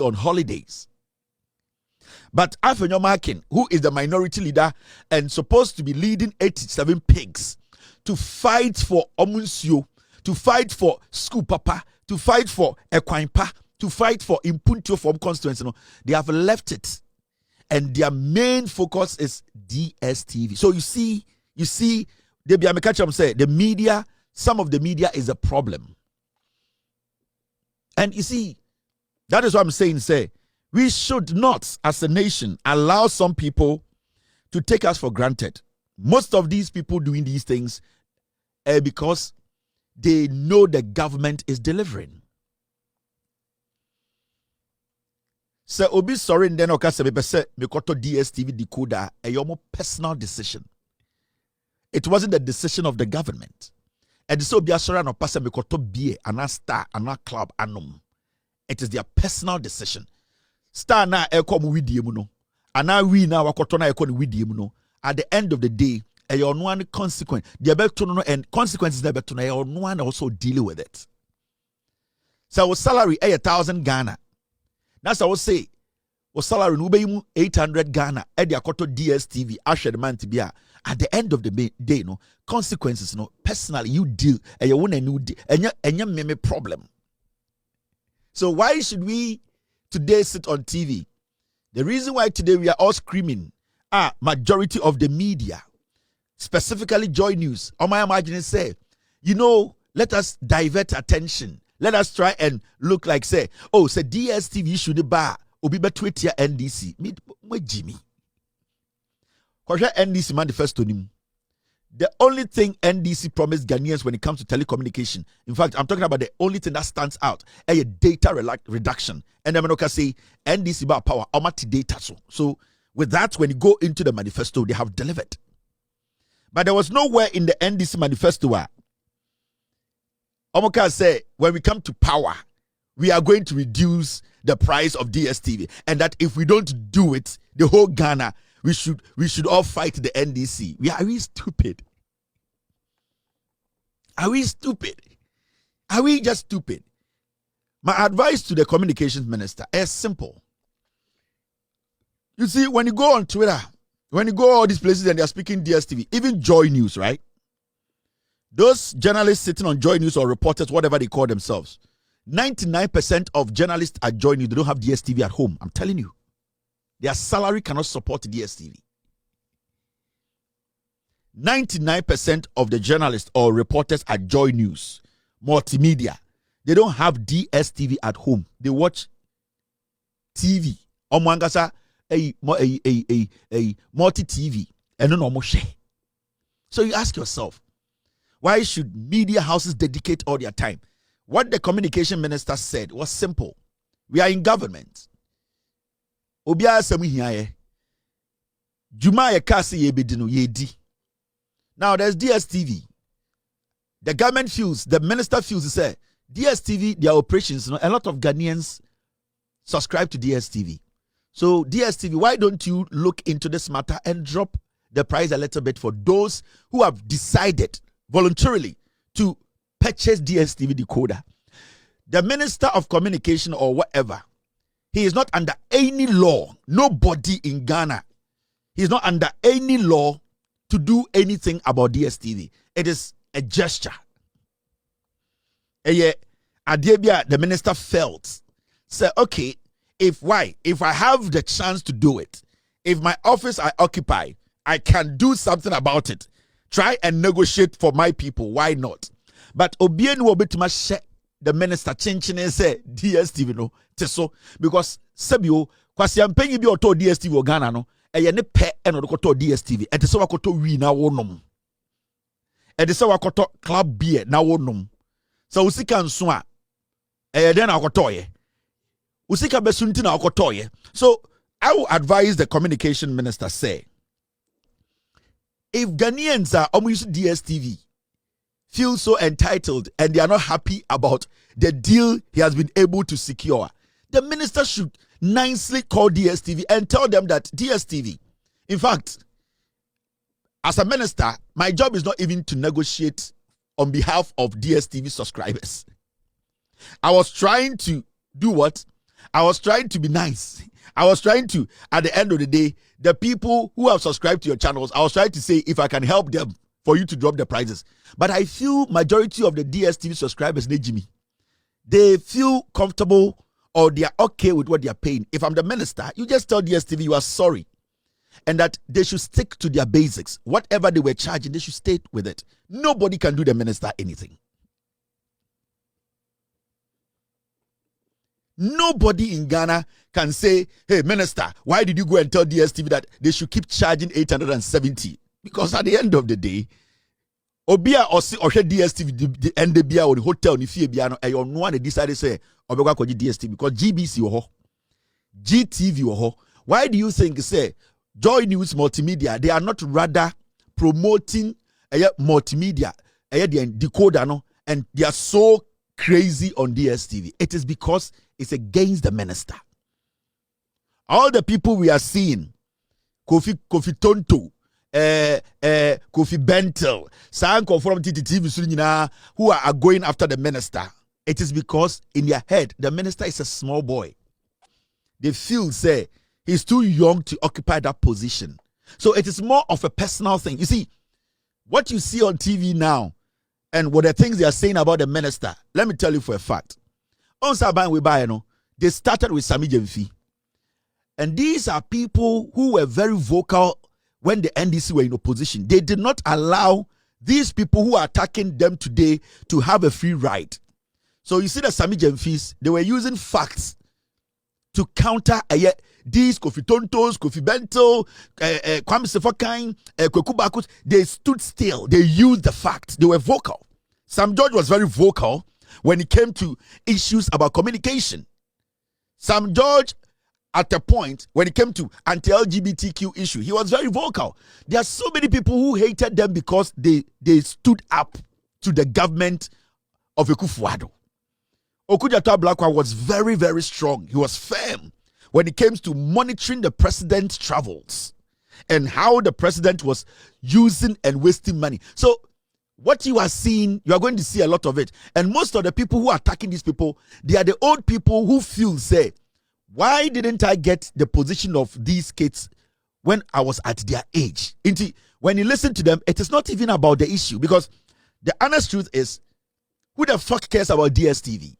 on holidays. But Afenyo Makin, who is the minority leader and supposed to be leading 87 pigs to fight for Omunsio, to fight for School Papa, to fight for Ekwainpa, to fight for Impuntio from constituency, they have left it. And their main focus is DSTV. So you see, the media, some of the media is a problem. And you see, that is what I'm saying, we should not, as a nation, allow some people to take us for granted. Most of these people doing these things because they know the government is delivering. So obi sorry then oka se be say me koto DSTV decoder a your personal decision. It wasn't the decision of the government. And so obi sorry no pass me koto bie ana star ana club anum. It is their personal decision. Star na e come widie mu no. Ana we na wakoto na e come widie mu no. At the end of the day, a your one consequence. The beto no and consequences na beto na your one also deal with it. So salary 1,000 Ghana. That's how I say, salary no be 800 Ghana. Edi akoto DSTV. Asher man to be at the end of the day, no consequences. No personally, you deal and you want a new deal and you meme problem. So why should we today sit on TV? The reason why today we are all screaming, majority of the media, specifically Joy News, on my imagining say, let us divert attention. Let us try and look like say DSTV should bar obi betwet ya NDC. Me Jimmy. Kwasha NDC manifesto nim. The only thing NDC promised Ghanaians when it comes to telecommunication. In fact, I'm talking about the only thing that stands out. A data reduction. And then I say NDC bar power omati data so with that, when you go into the manifesto, they have delivered. But there was nowhere in the NDC manifesto where Omoka say, when we come to power, we are going to reduce the price of DSTV. And that if we don't do it, the whole Ghana, we should all fight the NDC. Are we stupid? Are we stupid? Are we just stupid? My advice to the communications minister is simple. You see, when you go on Twitter, when you go all these places and they are speaking DSTV, even Joy News, right? Those journalists sitting on Joy News or reporters, whatever they call themselves, 99% of journalists at Joy News, they don't have DSTV at home. I'm telling you. Their salary cannot support DSTV. 99% of the journalists or reporters at Joy News, multimedia, they don't have DSTV at home. They watch TV. Omwangasa a multi-TV. And no more share. So you ask yourself, why should media houses dedicate all their time? What the communication minister said was simple. We are in government. Obia semu hiaye. Juma ye kasi ye bedino ye di. Now there's DSTV. The government feels, the minister feels to say, DSTV, their operations, a lot of Ghanaians subscribe to DSTV. So DSTV, why don't you look into this matter and drop the price a little bit for those who have decided voluntarily to purchase DSTV decoder? The Minister of Communication or whatever, he is not under any law. Nobody in Ghana, he is not under any law to do anything about DSTV. It is a gesture. The minister felt, say, okay, if I have the chance to do it, if my office I occupy, I can do something about it. Try and negotiate for my people. Why not? But Obien will be to my the minister changing and say DSTV no teso because Sabio kwasi ampenyi bi oto DSTV Ghana no eye ne pe eno de koto DSTV e de se wakoto wi na wonom e de se wakoto club beer na wonom so usika nso a eye de na wakoto ye usika besunti na wakoto ye. So I will advise the communication minister say, if Ghanaians are almost DSTV feel so entitled and they are not happy about the deal he has been able to secure, the minister should nicely call DSTV and tell them that DSTV, in fact, as a minister, my job is not even to negotiate on behalf of DSTV subscribers. I was trying to do what? I was trying to be nice. I was trying to, at the end of the day, the people who have subscribed to your channels, I was trying to say if I can help them for you to drop the prices. But I feel majority of the DSTV subscribers, Jimmy, they feel comfortable or they are okay with what they are paying. If I'm the minister, you just tell DSTV you are sorry and that they should stick to their basics. Whatever they were charging, they should stay with it. Nobody can do the minister anything. Nobody in Ghana can say, hey, minister, why did you go and tell DSTV that they should keep charging 870? Because at the end of the day, Obia or DSTV the NDBA or the hotel ni fie bia no e no one decided say obekwa kwaji DSTV because GBC wo ho, GTV wo ho. Why do you think say Joy News Multimedia, they are not rather promoting multimedia the decoder no, and they are so crazy on DSTV? It is because it's against the minister. All the people we are seeing, Kofi Tonto, Kofi Bentel, Sanko from TTTV, who are going after the minister. It is because in their head, the minister is a small boy. They feel, say, he's too young to occupy that position. So it is more of a personal thing. You see, what you see on TV now, and what the things they are saying about the minister, let me tell you for a fact. On Saban Webayano, they started with Sami Jemfi. And these are people who were very vocal when the NDC were in opposition. They did not allow these people who are attacking them today to have a free ride. So you see the Sami Jemfis, they were using facts to counter these Kofi Tontos, Kofi Bento, Kwame Sefokan, Kweku Bakus. They stood still. They used the facts. They were vocal. Sam George was very vocal when it came to issues about communication. Sam George, at a point, when it came to anti-LGBTQ issue, he was very vocal. There are so many people who hated them because they stood up to the government of Akufo-Addo. Okudjata Blakwa was very, very strong. He was firm when it came to monitoring the president's travels and how the president was using and wasting money. So what you are seeing, you are going to see a lot of it. And most of the people who are attacking these people, they are the old people who feel, say, why didn't I get the position of these kids when I was at their age? When you listen to them, it is not even about the issue, because the honest truth is, who the fuck cares about DSTV?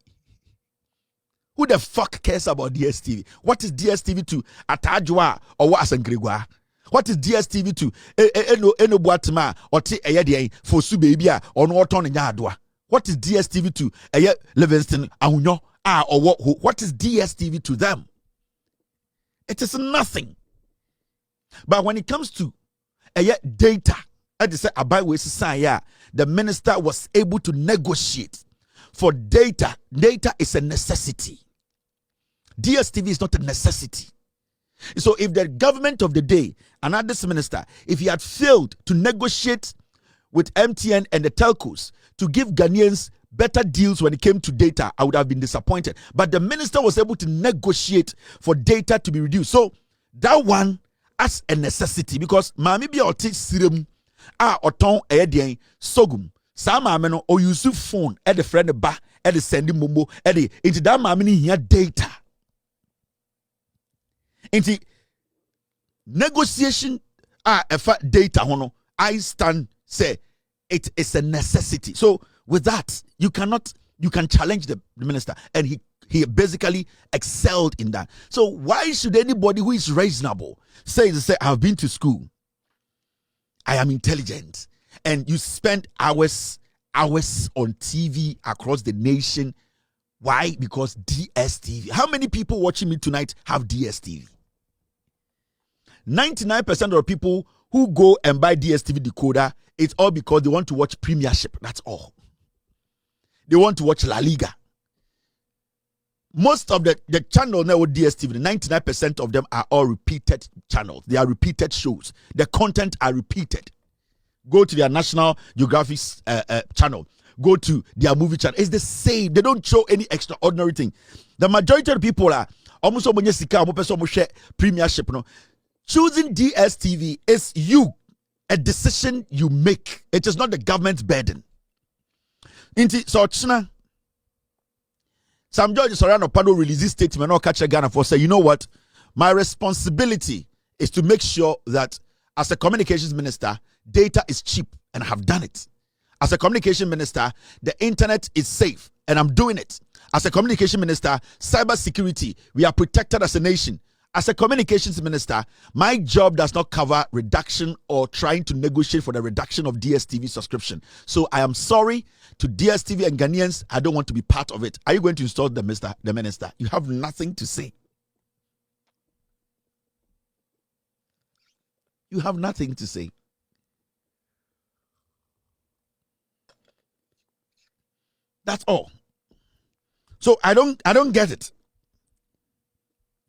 Who the fuck cares about DSTV? What is DSTV to Atajwa or Wasangregwa? What is DSTV to Eno Boatma or T Ayadian for Subabia or Norton and Yadwa? What is DSTV to Livingston Auno? Or what is DSTV to them? It is nothing. But when it comes to data, the minister was able to negotiate for data. Data is a necessity. DSTV is not a necessity. So if the government of the day, another minister, if he had failed to negotiate with MTN and the telcos to give Ghanaians better deals when it came to data, I would have been disappointed. But the minister was able to negotiate for data to be reduced. So that one as a necessity, because mami bi oti sirim oton edien sogum sa mami no o use phone the friend ba the send momo into that mami ni here data. Into negotiation efa data hono, I stand say it is a necessity. So with that, you can challenge the minister, and he basically excelled in that. So why should anybody who is reasonable say I've been to school, I am intelligent, and you spend hours on TV across the nation? Why? Because DSTV. How many people watching me tonight have DSTV? 99% of the people who go and buy DSTV decoder, it's all because they want to watch Premiership. That's all. They want to watch La Liga. Most of the channel now with DSTV, 99% of them are all repeated channels. They are repeated shows. The content are repeated. Go to their National Geographic channel. Go to their movie channel. It's the same. They don't show any extraordinary thing. The majority of the people are almost Premiership. No? Choosing DSTV is a decision you make. It is not the government's burden. Inti so china Sam George Soriano Pado release this statement or catch a Ghana for say, you know what? My responsibility is to make sure that as a communications minister, data is cheap, and I have done it. As a communication minister, the internet is safe, and I'm doing it. As a communication minister, cyber security, we are protected as a nation. As a communications minister, my job does not cover reduction or trying to negotiate for the reduction of DSTV subscription. So I am sorry to DSTV and Ghanaians. I don't want to be part of it. Are you going to install the minister? You have nothing to say. You have nothing to say. That's all. So I don't get it.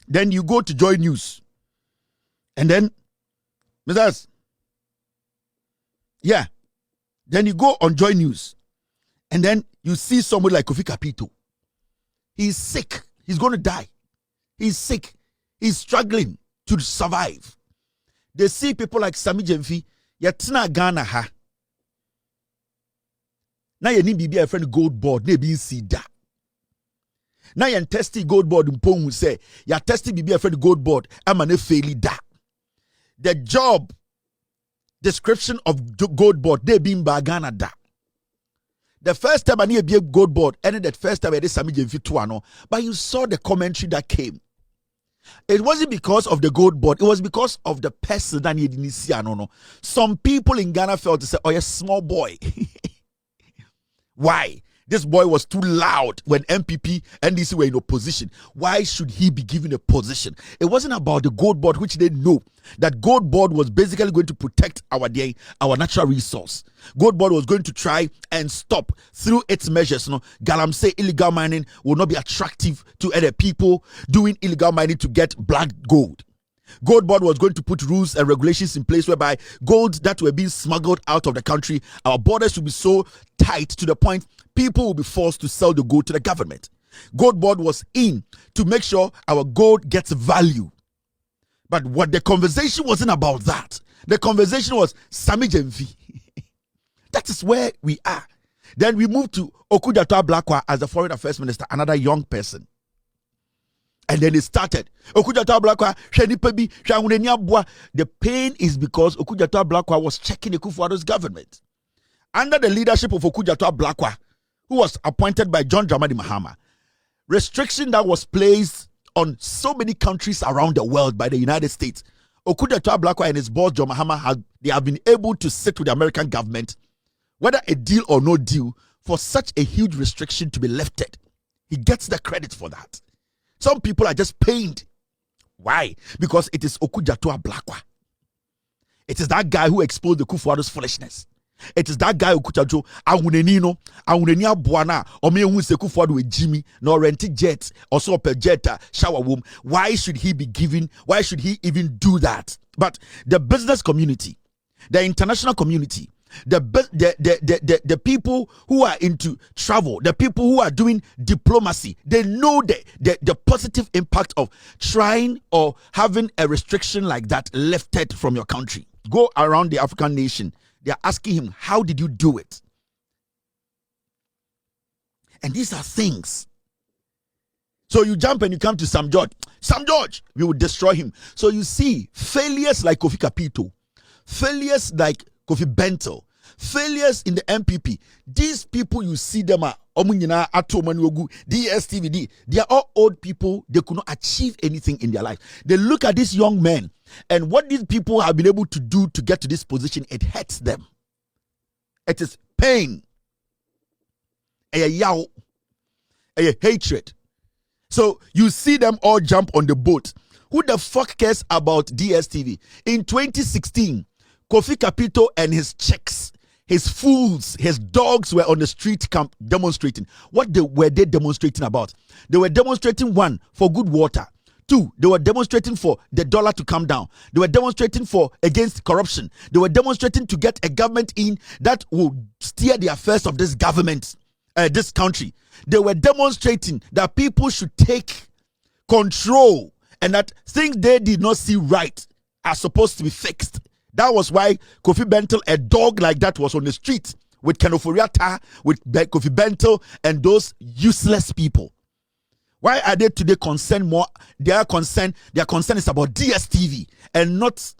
Then you go to Joy News. And then Mr. Yeah. Then you go on Joy News. And then you see somebody like Kofi Kapito. He's sick. He's going to die. He's sick. He's struggling to survive. They see people like Sami Jemfi, yatina Ghana ha. Na ye ni bibi a friend gold board, ne bi see da. Na ye testy gold board mpong say, ya testy bibi a friend gold board, ama ne faili da. The job description of gold board, they be in Ghana da. The first time I need a gold board, and the first time I did Sami Jemfi tuano, but you saw the commentary that came. It wasn't because of the gold board. It was because of the person that you didn't see. No. Some people in Ghana felt to say, oh, you're a small boy. Why? This boy was too loud when NPP and NDC were in opposition. Why should he be given a position? It wasn't about the gold board, which they know that gold board was basically going to protect our natural resource. Gold board was going to try and stop through its measures. Galamsey illegal mining will not be attractive to other people doing illegal mining to get black gold. Gold board was going to put rules and regulations in place whereby gold that were being smuggled out of the country, our borders will be so tight to the point people will be forced to sell the gold to the government. Gold board was in to make sure our gold gets value. But what the conversation wasn't about that. The conversation was Sami Jemfi. That is where we are. Then we move to Okudjato Ablakwa as the foreign affairs minister, another young person. And then it started. Okudjato Ablakwa, the pain is because Okudjato Ablakwa was checking the Kufuor's government. Under the leadership of Okudjato Ablakwa, who was appointed by John Dramani Mahama, restriction that was placed on so many countries around the world by the United States. Okudjato Ablakwa and his boss John Mahama have been able to sit with the American government, whether a deal or no deal, for such a huge restriction to be lifted. He gets the credit for that. Some people are just pained. Why? Because it is Okudjato Ablakwa. It is that guy who exposed the Kufuor's foolishness. It is that guy Okudjato Awunenino Buana or me who se Kufuor with Jimmy nor rented jet or so per jet shower room. Why should he be given? Why should he even do that? But the business community, the international community, the people who are into travel, the people who are doing diplomacy, they know the positive impact of trying or having a restriction like that lifted from your country. Go around the African nation. They are asking him, how did you do it? And these are things. So you jump and you come to Sam George. Sam George, we will destroy him. So you see failures like Kofi Kapito, failures like Kofi Bentel, failures in the NPP. These people, you see them are DSTVD. They are all old people. They could not achieve anything in their life. They look at these young men and what these people have been able to do to get to this position. It hurts them. It is pain, a hatred. So you see them all jump on the boat. Who the fuck cares about DSTV? In 2016, Kofi Kapito and his chicks, his fools, his dogs were on the street camp demonstrating. What were they demonstrating about? They were demonstrating, one, for good water. Two, they were demonstrating for the dollar to come down. They were demonstrating for against corruption. They were demonstrating to get a government in that will steer the affairs of this government, this country. They were demonstrating that people should take control and that things they did not see right are supposed to be fixed. That was why Kofi Bentel, a dog like that, was on the street with Kenoforiata, with Kofi Bentel, and those useless people. Why are they today concerned more? Their concern is about DSTV and not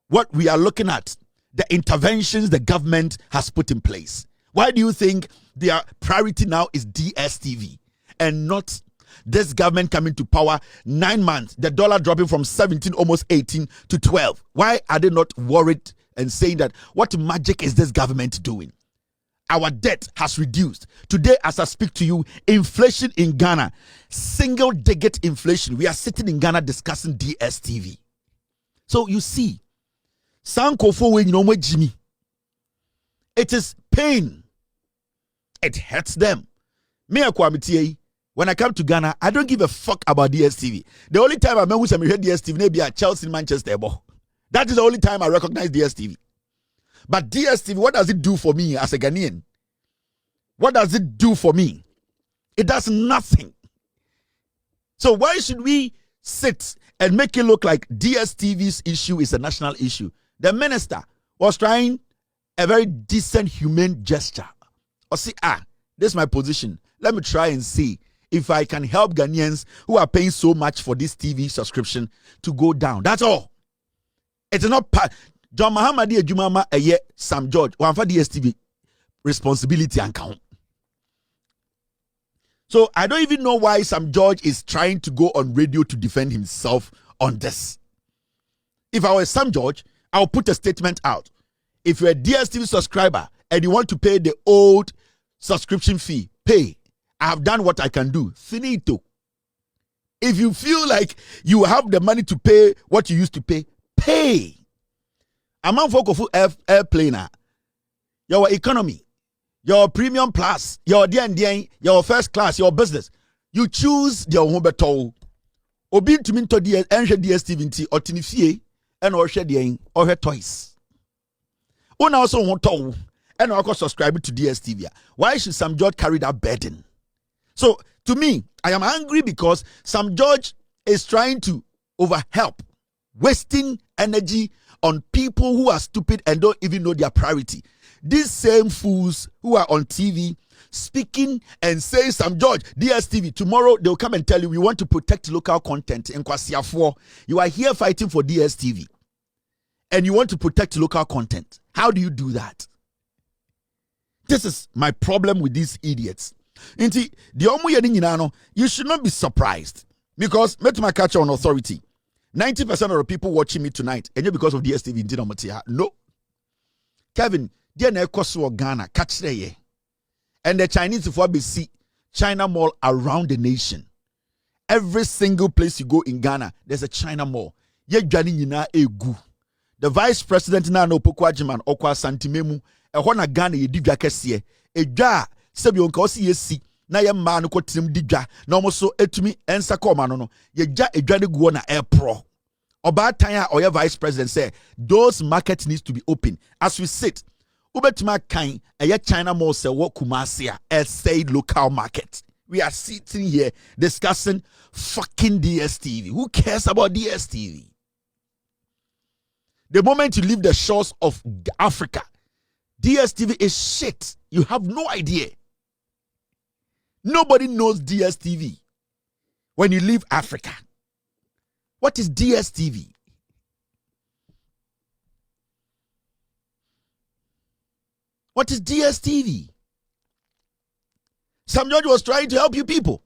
what we are looking at, the interventions the government has put in place. Why do you think their priority now is DSTV and not this government coming to power 9 months, the dollar dropping from 17, almost 18 to 12? Why are they not worried and saying that what magic is this government doing? Our debt has reduced. Today, as I speak to you, inflation in Ghana, single digit inflation. We are sitting in Ghana discussing DSTV. So you see, Jimmy, it is pain. It hurts them. Me, when I come to Ghana, I don't give a fuck about DSTV. The only time I remember when I heard DSTV, maybe at Chelsea, Manchester. That is the only time I recognize DSTV. But DSTV, what does it do for me as a Ghanaian? What does it do for me? It does nothing. So why should we sit and make it look like DSTV's issue is a national issue? The minister was trying a very decent, humane gesture. Or see, this is my position. Let me try and see if I can help Ghanaians who are paying so much for this TV subscription to go down. That's all. It's not John Mahamadi Ejumama Sam George one for DSTV responsibility and count. So I don't even know why Sam George is trying to go on radio to defend himself on this. If I was Sam George, I'll put a statement out. If you're a DSTV subscriber and you want to pay the old subscription fee, pay. I have done what I can do. Finito. If you feel like you have the money to pay what you used to pay, pay. Among folk of airplane, your economy, your premium plus, your DND, your first class, your business, you choose your home beto. Obi to me to DSTV or tinifie and or share the or her toys. One also want to and also subscribe to DSTV. Why should Sam George carry that burden? So to me, I am angry because Sam George is trying to overhelp, wasting energy on people who are stupid and don't even know their priority. These same fools who are on TV speaking and saying, Sam George, DSTV, tomorrow they'll come and tell you we want to protect local content in Kwasiafo. You are here fighting for DSTV and you want to protect local content. How do you do that? This is my problem with these idiots. You should not be surprised because my catch on authority. 90% of the people watching me tonight, and you because of DSTV, no. Kevin, dear Nekoso Ghana, catch the and the Chinese for BC, China Mall around the nation. Every single place you go in Ghana, there's a China Mall. Ye Johnny Yina Egu. The vice president na no Pokwa Jiman Okwa Santimemu, a Hona Ghana ye digwa kesiye, a ja, sebi onkosi ye si. Na ye man ko tim digwa na omo so etumi ensa ko ma no ye gya edwane guo na airpro oba tan a oye vice president say those markets needs to be open as we sit ubetuma kan eye China Mall say wo Kumasi a say local market. We are sitting here discussing fucking DSTV. Who cares about DSTV? The moment you leave the shores of Africa, DSTV is shit. You have no idea. Nobody knows DSTV when you leave Africa. What is DSTV? What is DSTV? Sam George was trying to help you people.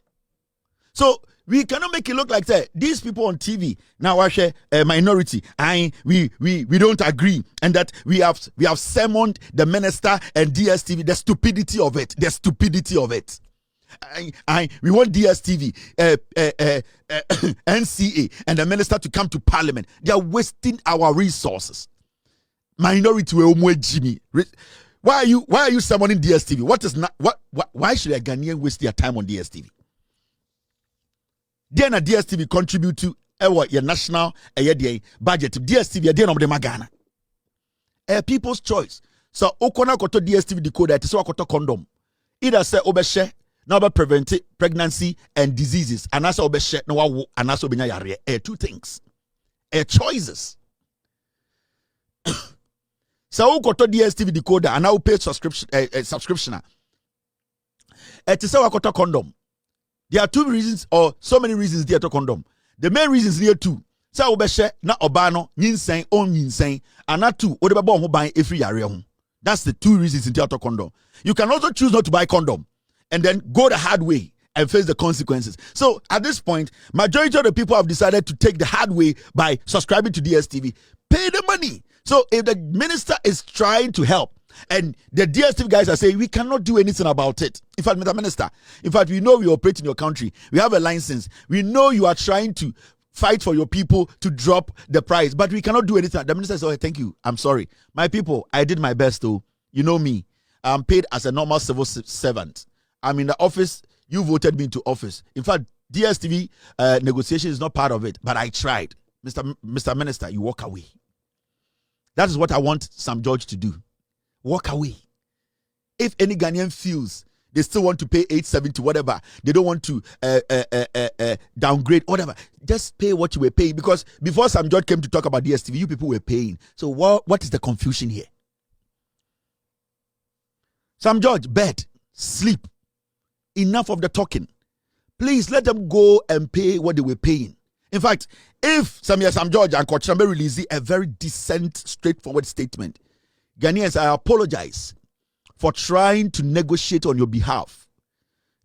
So we cannot make it look like that. These people on TV now are a minority. We don't agree, and that we have summoned the minister and DSTV. The stupidity of it. The stupidity of it. We want DSTV, NCA, and the minister to come to parliament. They are wasting our resources. Minority Jimmy. Why are you summoning DSTV? Why should a Ghanaian waste their time on DSTV? Then a DSTV contribute to your national budget. DSTV again of the Magana. People's choice. So Okona koto DSTV decoder to so koto condom. Either say obeshe now about prevent pregnancy and diseases, and also obeshe no and also benya yare. Two things. Choices. So koto DSTV decoder and now pay subscription. Subscription. It is so koto condom. There are two reasons or so many reasons there to condom. The main reasons here two. Sa obeshe na obano nyinseng on nyinseng and two odebabo ho ban efri yare ho. That's the two reasons in theater condom. You can also choose not to buy condom and then go the hard way and face the consequences. So at this point, majority of the people have decided to take the hard way by subscribing to DSTV. Pay the money. So if the minister is trying to help and the DSTV guys are saying we cannot do anything about it. In fact, Mr. Minister, in fact, we know we operate in your country. We have a license. We know you are trying to fight for your people to drop the price, but we cannot do anything. The minister said, oh, thank you. I'm sorry. My people, I did my best though. You know me. I'm paid as a normal civil servant. I'm in the office. You voted me into office. In fact, DSTV negotiation is not part of it, but I tried. Mr. Minister, you walk away. That is what I want Sam George to do. Walk away. If any Ghanaian feels they still want to pay 870 whatever, they don't want to downgrade whatever, just pay what you were paying, because before Sam George came to talk about DSTV, you people were paying. So what is the confusion here? Sam George, bed, sleep. Enough of the talking. Please let them go and pay what they were paying. In fact, if Sam George and Kochambe release a very decent, straightforward statement, Ghanaians, I apologize for trying to negotiate on your behalf.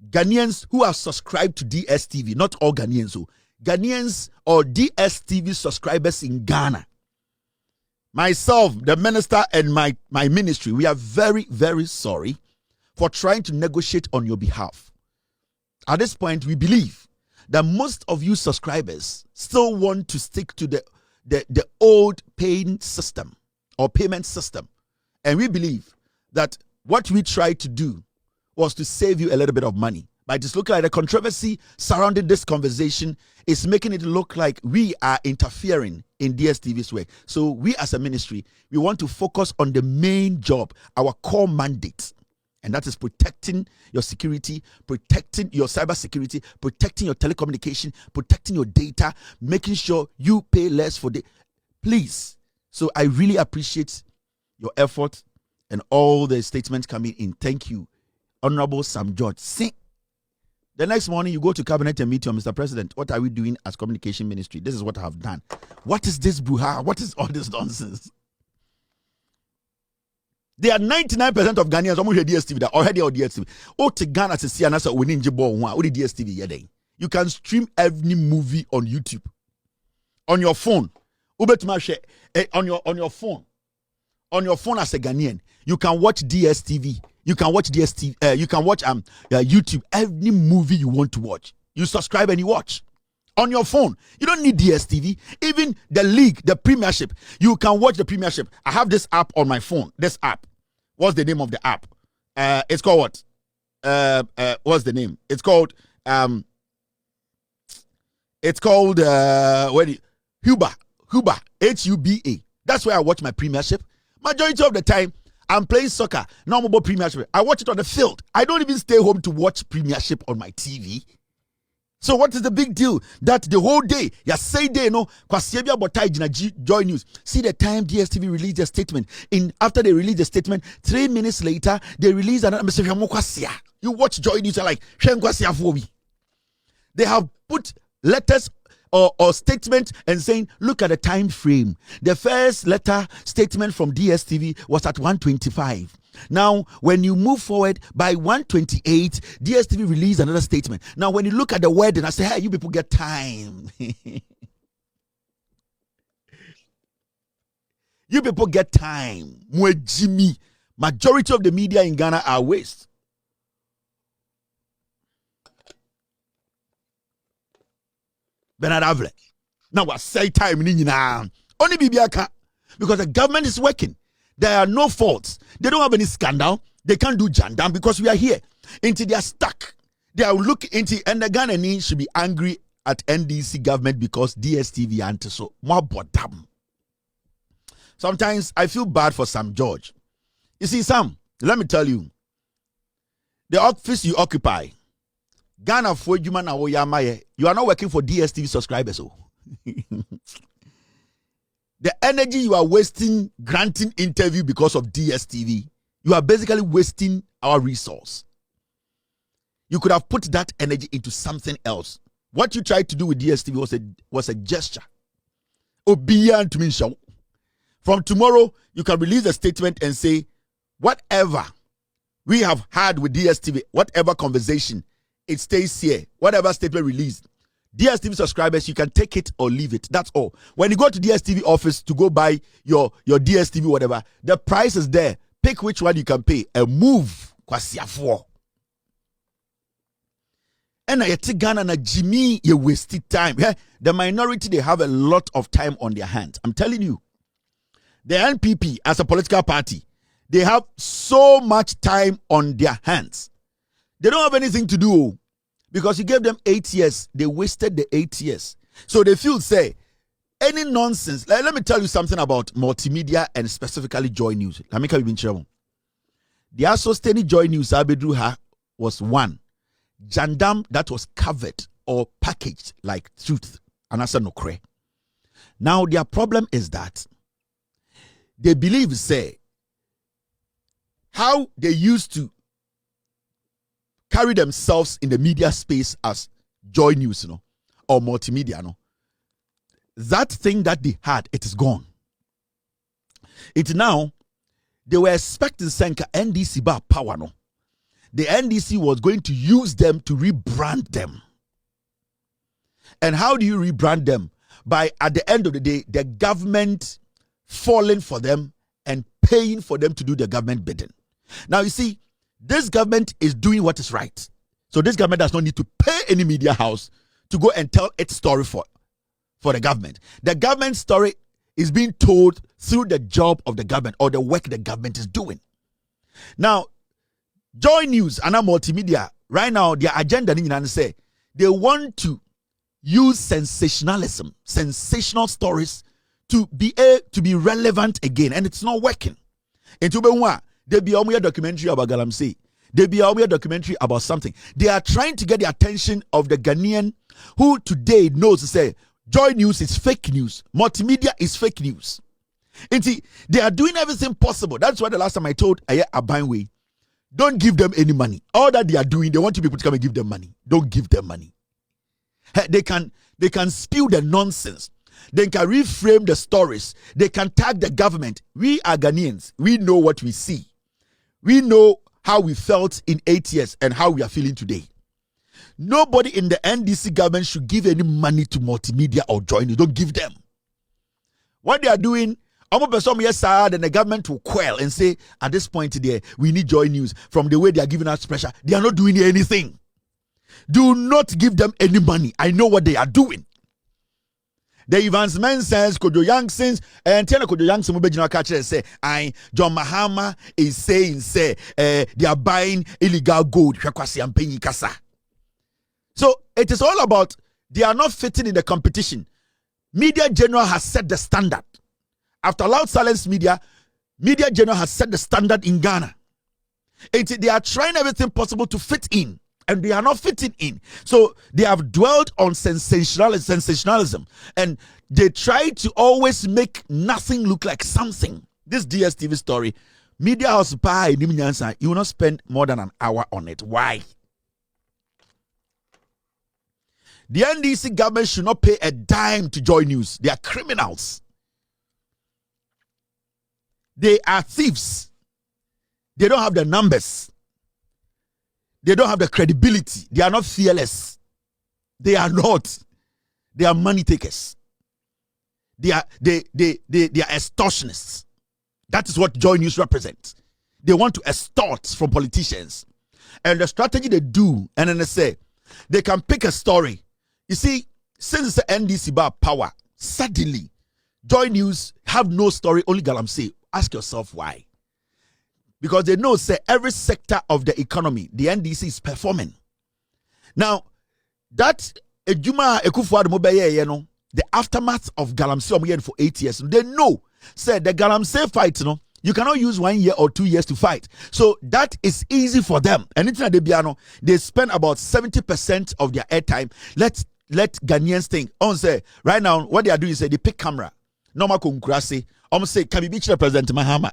Ghanaians who have subscribed to DSTV, not all Ghanaians, so Ghanaians or DSTV subscribers in Ghana, myself, the minister, and my ministry, we are very, very sorry for trying to negotiate on your behalf. At this point, we believe that most of you subscribers still want to stick to the old paying system or payment system. And we believe that what we tried to do was to save you a little bit of money. By just looking at the controversy surrounding this conversation is making it look like we are interfering in DSTV's work. So we as a ministry, we want to focus on the main job, our core mandate. And that is protecting your security, protecting your cyber security, protecting your telecommunication, protecting your data, making sure you pay less for the... Please. So I really appreciate your effort and all the statements coming in. Thank you, Honorable Sam George. See, the next morning you go to cabinet and meet your Mr. President. What are we doing as communication ministry? This is what I have done. What is this brouhaha? What is all this nonsense? There are 99% of Ghanaians who hear DSTV that already on DSTV. Oh, to Ghana to see another winning jibbo one. What DSTV yede? You can stream every movie on YouTube, on your phone. On your phone. On your phone as a Ghanaian, you can watch DSTV. You can watch DSTV. You can watch YouTube. Every movie you want to watch, you subscribe and you watch on your phone. You don't need DSTV. Even the league, the Premiership, you can watch the Premiership. I have this app on my phone. This app. What's the name of the app? It's called what? What's the name? It's called Huba. Huba. That's where I watch my Premiership. Majority of the time, I'm playing soccer. Now I'm about Premiership. I watch it on the field. I don't even stay home to watch Premiership on my TV. So what is the big deal? That the whole day, Joy News. See the time DSTV released a statement. After they released the statement, 3 minutes later, they released another message. You watch Joy News, you're like, they have put letters or statement and saying, look at the time frame. The first letter statement from DSTV was at 1:25. Now, when you move forward by 1:28, DSTV released another statement. Now, when you look at the wording, I say, hey, you people get time. You people get time. Jimmy. Majority of the media in Ghana are waste. Bernard Avle. Now what say time only Bibiaka, because the government is working. There are no faults. They don't have any scandal. They can't do jandam because we are here. Until they are stuck. They are looking into, and the Ghanaians should be angry at NDC government because DSTV anti so more bottom. Sometimes I feel bad for Sam George. You see, Sam, let me tell you, the office you occupy, Ghana for you are not working for DSTV subscribers. Oh. The energy you are wasting granting interview because of DSTV, you are basically wasting our resource. You could have put that energy into something else. What you tried to do with DSTV was a gesture. Obiyan to me show. From tomorrow, you can release a statement and say, whatever we have had with DSTV, whatever conversation, it stays here. Whatever statement released. DSTV subscribers, you can take it or leave it. That's all. When you go to DSTV office to go buy your DSTV, whatever, the price is there. Pick which one you can pay and move. Kwasiafo. And I Ghana na Jimmy, you wasted time. The minority, they have a lot of time on their hands. I'm telling you. The NPP, as a political party, they have so much time on their hands. They don't have anything to do because you gave them 8 years. They wasted the 8 years. So they feel, say, any nonsense. Let me tell you something about multimedia and specifically Joy News. The associated Joy News was one. Jandam that was covered or packaged like truth. And I said no cray. Now their problem is that they believe, say, how they used to carry themselves in the media space as Joy News, or multimedia, that thing that they had, it is gone. It now, they were expecting Senka NDC bar power, The NDC was going to use them to rebrand them. And how do you rebrand them? By, at the end of the day, the government falling for them and paying for them to do the government bidding. Now, you see, this government is doing what is right. So this government does not need to pay any media house to go and tell its story for the government. The government story is being told through the job of the government or the work the government is doing. Now, Joy News and multimedia, right now, their agenda is say they want to use sensationalism, sensational stories to be relevant again, and it's not working. They be a documentary about Galamsey. They be a documentary about something. They are trying to get the attention of the Ghanaian who today knows to say Joy News is fake news. Multimedia is fake news. And see, they are doing everything possible. That's why the last time I told Abaywe, don't give them any money. All that they are doing, they want you people to come and give them money. Don't give them money. They can spew the nonsense. They can reframe the stories. They can tag the government. We are Ghanaians. We know what we see. We know how we felt in 8 years and how we are feeling today. Nobody in the NDC government should give any money to multimedia or Joy News. Don't give them. What they are doing, then the government will quail and say, at this point today, we need Joy News. From the way they are giving us pressure, they are not doing anything. Do not give them any money. I know what they are doing. The advancement says Kojo Yangsins and Tena Kojo Yangsins Mubejino catcher say John Mahama is saying they are buying illegal gold. So it is all about they are not fitting in the competition. Media General has set the standard. After Loud Silence Media General has set the standard in Ghana. They are trying everything possible to fit in. And they are not fitting in. So they have dwelled on sensationalism. And they try to always make nothing look like something. This DSTV story, media house pay, you will not spend more than an hour on it. Why? The NDC government should not pay a dime to Joy News. They are criminals. They are thieves. They don't have the numbers. They don't have the credibility. They are not fearless. They are not. They are money takers. They are extortionists. That is what Joy News represents. They want to extort from politicians. And the strategy they do, and then they say, they can pick a story. You see, since the NDC bar power, suddenly, Joy News have no story, only Galamsey. Ask yourself why. Because they know, say, every sector of the economy, the NDC is performing. Now, that Ejuma Ekufuado Mobeye, the aftermath of Galamsey for 8 years, they know, say, the Galamsey fight, you cannot use 1 year or 2 years to fight. So that is easy for them. And they spend about 70% of their airtime. Let Ghanaians think. Say, right now, what they are doing is they pick camera. Normal Kunkurasi. Say, can we be President Mahama?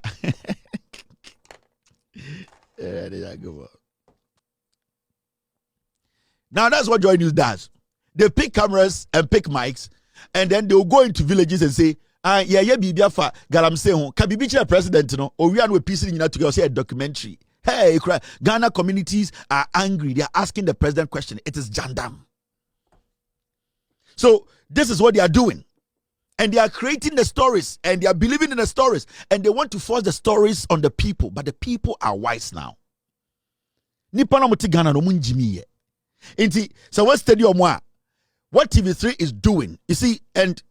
Now that's what Joy News does. They pick cameras and pick mics, and then they'll go into villages and say, yeah, Bibia fa galamse ho. Kabibichi president no, or we are piecing in to say a documentary. Hey, Ghana communities are angry. They are asking the president question. It is Jandam. So this is what they are doing. And they are creating the stories, and they are believing in the stories, and they want to force the stories on the people. But the people are wise now. Nipana muti Ghana no munjimi. Inti, so what stadium what TV3 is doing, you see, and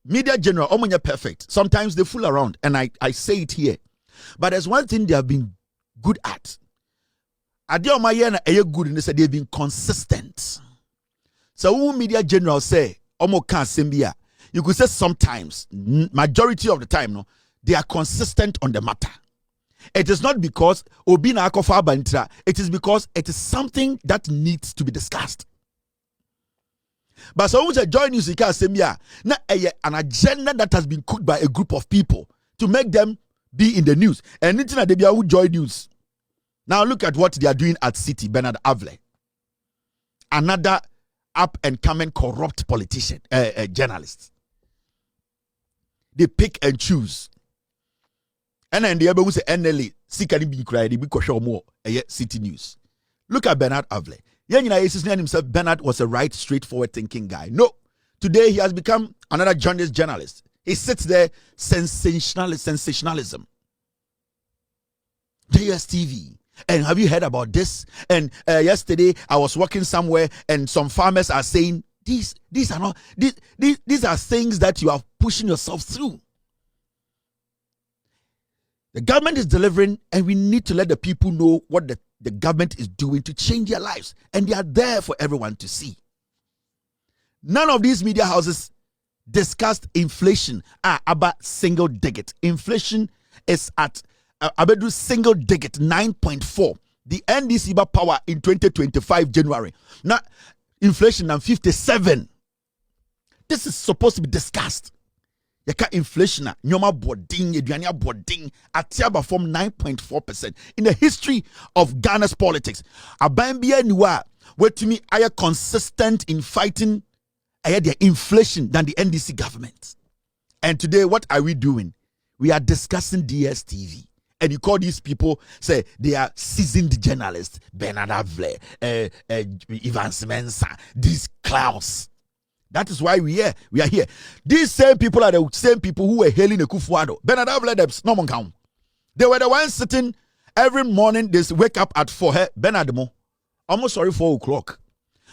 media general, omunya perfect. Sometimes they fool around, and I say it here. But there's one thing they have been good at. Adia Mayana are good, and they said they've been consistent. So when media general say, Omo kan sembia, you could say sometimes, majority of the time, no, they are consistent on the matter. It is not because Obina Akofa Bantra, it is because it is something that needs to be discussed. But so when you join News Sembia, na an agenda that has been cooked by a group of people to make them be in the news. And anything that they will join news. Now look at what they are doing at City, Bernard Avle. Another up and coming corrupt politician, journalist. They pick and choose. And then the other say NLA, Sikari be cried, be show more City News. Look at Bernard Avle. Himself, Bernard was a right, straightforward thinking guy. No. Today he has become another journalist. He sits there, sensationalism. DSTV. And have you heard about this? And yesterday I was working somewhere and some farmers are saying, these are things that you are pushing yourself through. The government is delivering, and we need to let the people know what the government is doing to change their lives. And they are there for everyone to see. None of these media houses discussed inflation about single digit. Inflation is at Abedu single digit 9.4. The NDC power in 2025 January. Now inflation and 57. This is supposed to be discussed. Yaka inflation nyoma boarding eduania boarding atiaba from 9.4% in the history of Ghana's politics. Abambia niwa wetumi aya consistent in fighting their inflation than the NDC government. And today what are we doing? We are discussing DSTV. And you call these people, say they are seasoned journalists, Bernard Avle, Evans Mensah, these clowns. That is why we are here. These same people are the same people who were hailing Akufo-Addo. Bernard Avle, no one count. They were the ones sitting every morning. They wake up at 4. Bernard Mo, almost 4 o'clock.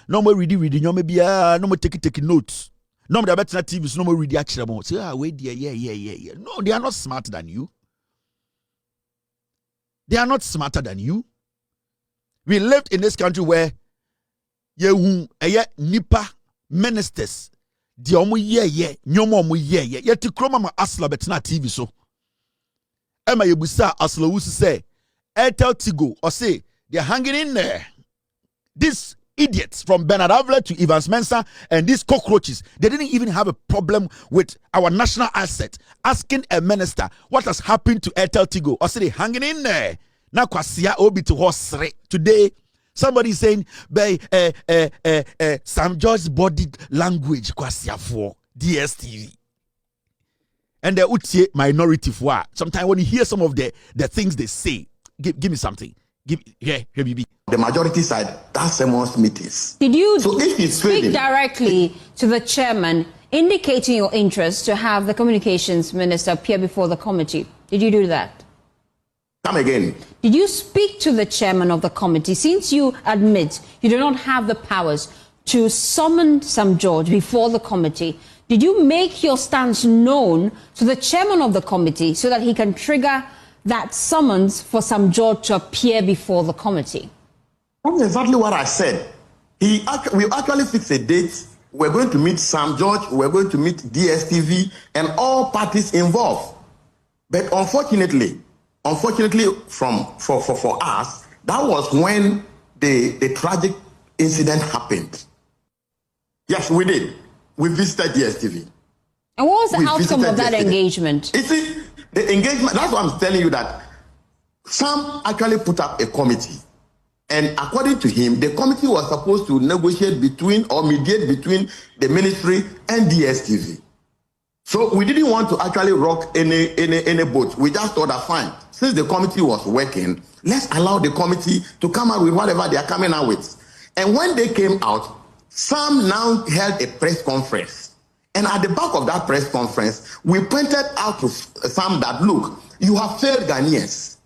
No more reading. No more taking notes. No more better TVs. No more reading. Say, wait, yeah. No, they are not smarter than you. They are not smarter than you. We lived in this country where nipa ministers the omu nyomo omu yeti kroma ma asla betna TV so ema yebusa asla wusu say Airtel Tigo or say they're hanging in there. These idiots from Bernard Avle to Evans Mensah and these cockroaches, they didn't even have a problem with our national asset. Asking a minister what has happened to Airtel Tigo or say they hanging in there. Now kwasia obi to horse today. Somebody saying by Sam George's body language kwasia for DSTV. And the utie minority for sometimes when you hear some of the things they say, give me something. Here, BB. The majority side, that's amongst meetings. Did you speak directly to the chairman indicating your interest to have the communications minister appear before the committee? Did you do that? Come again. Did you speak to the chairman of the committee, since you admit you do not have the powers to summon Sam George before the committee? Did you make your stance known to the chairman of the committee so that he can trigger that summons for Sam George to appear before the committee? That's exactly what I said. We actually fixed a date. We're going to meet Sam George. We're going to meet DSTV and all parties involved. But unfortunately, for us, that was when the tragic incident happened. Yes, we did. We visited DSTV. And what was the outcome of that engagement? You see, the engagement, that's what I'm telling you, that Sam actually put up a committee. And according to him, the committee was supposed to negotiate between or mediate between the ministry and DSTV. So we didn't want to actually rock any boat. We just thought that fine, since the committee was working, let's allow the committee to come out with whatever they are coming out with. And when they came out, Sam now held a press conference. And at the back of that press conference, we pointed out to Sam that, look, you have failed Ghanaians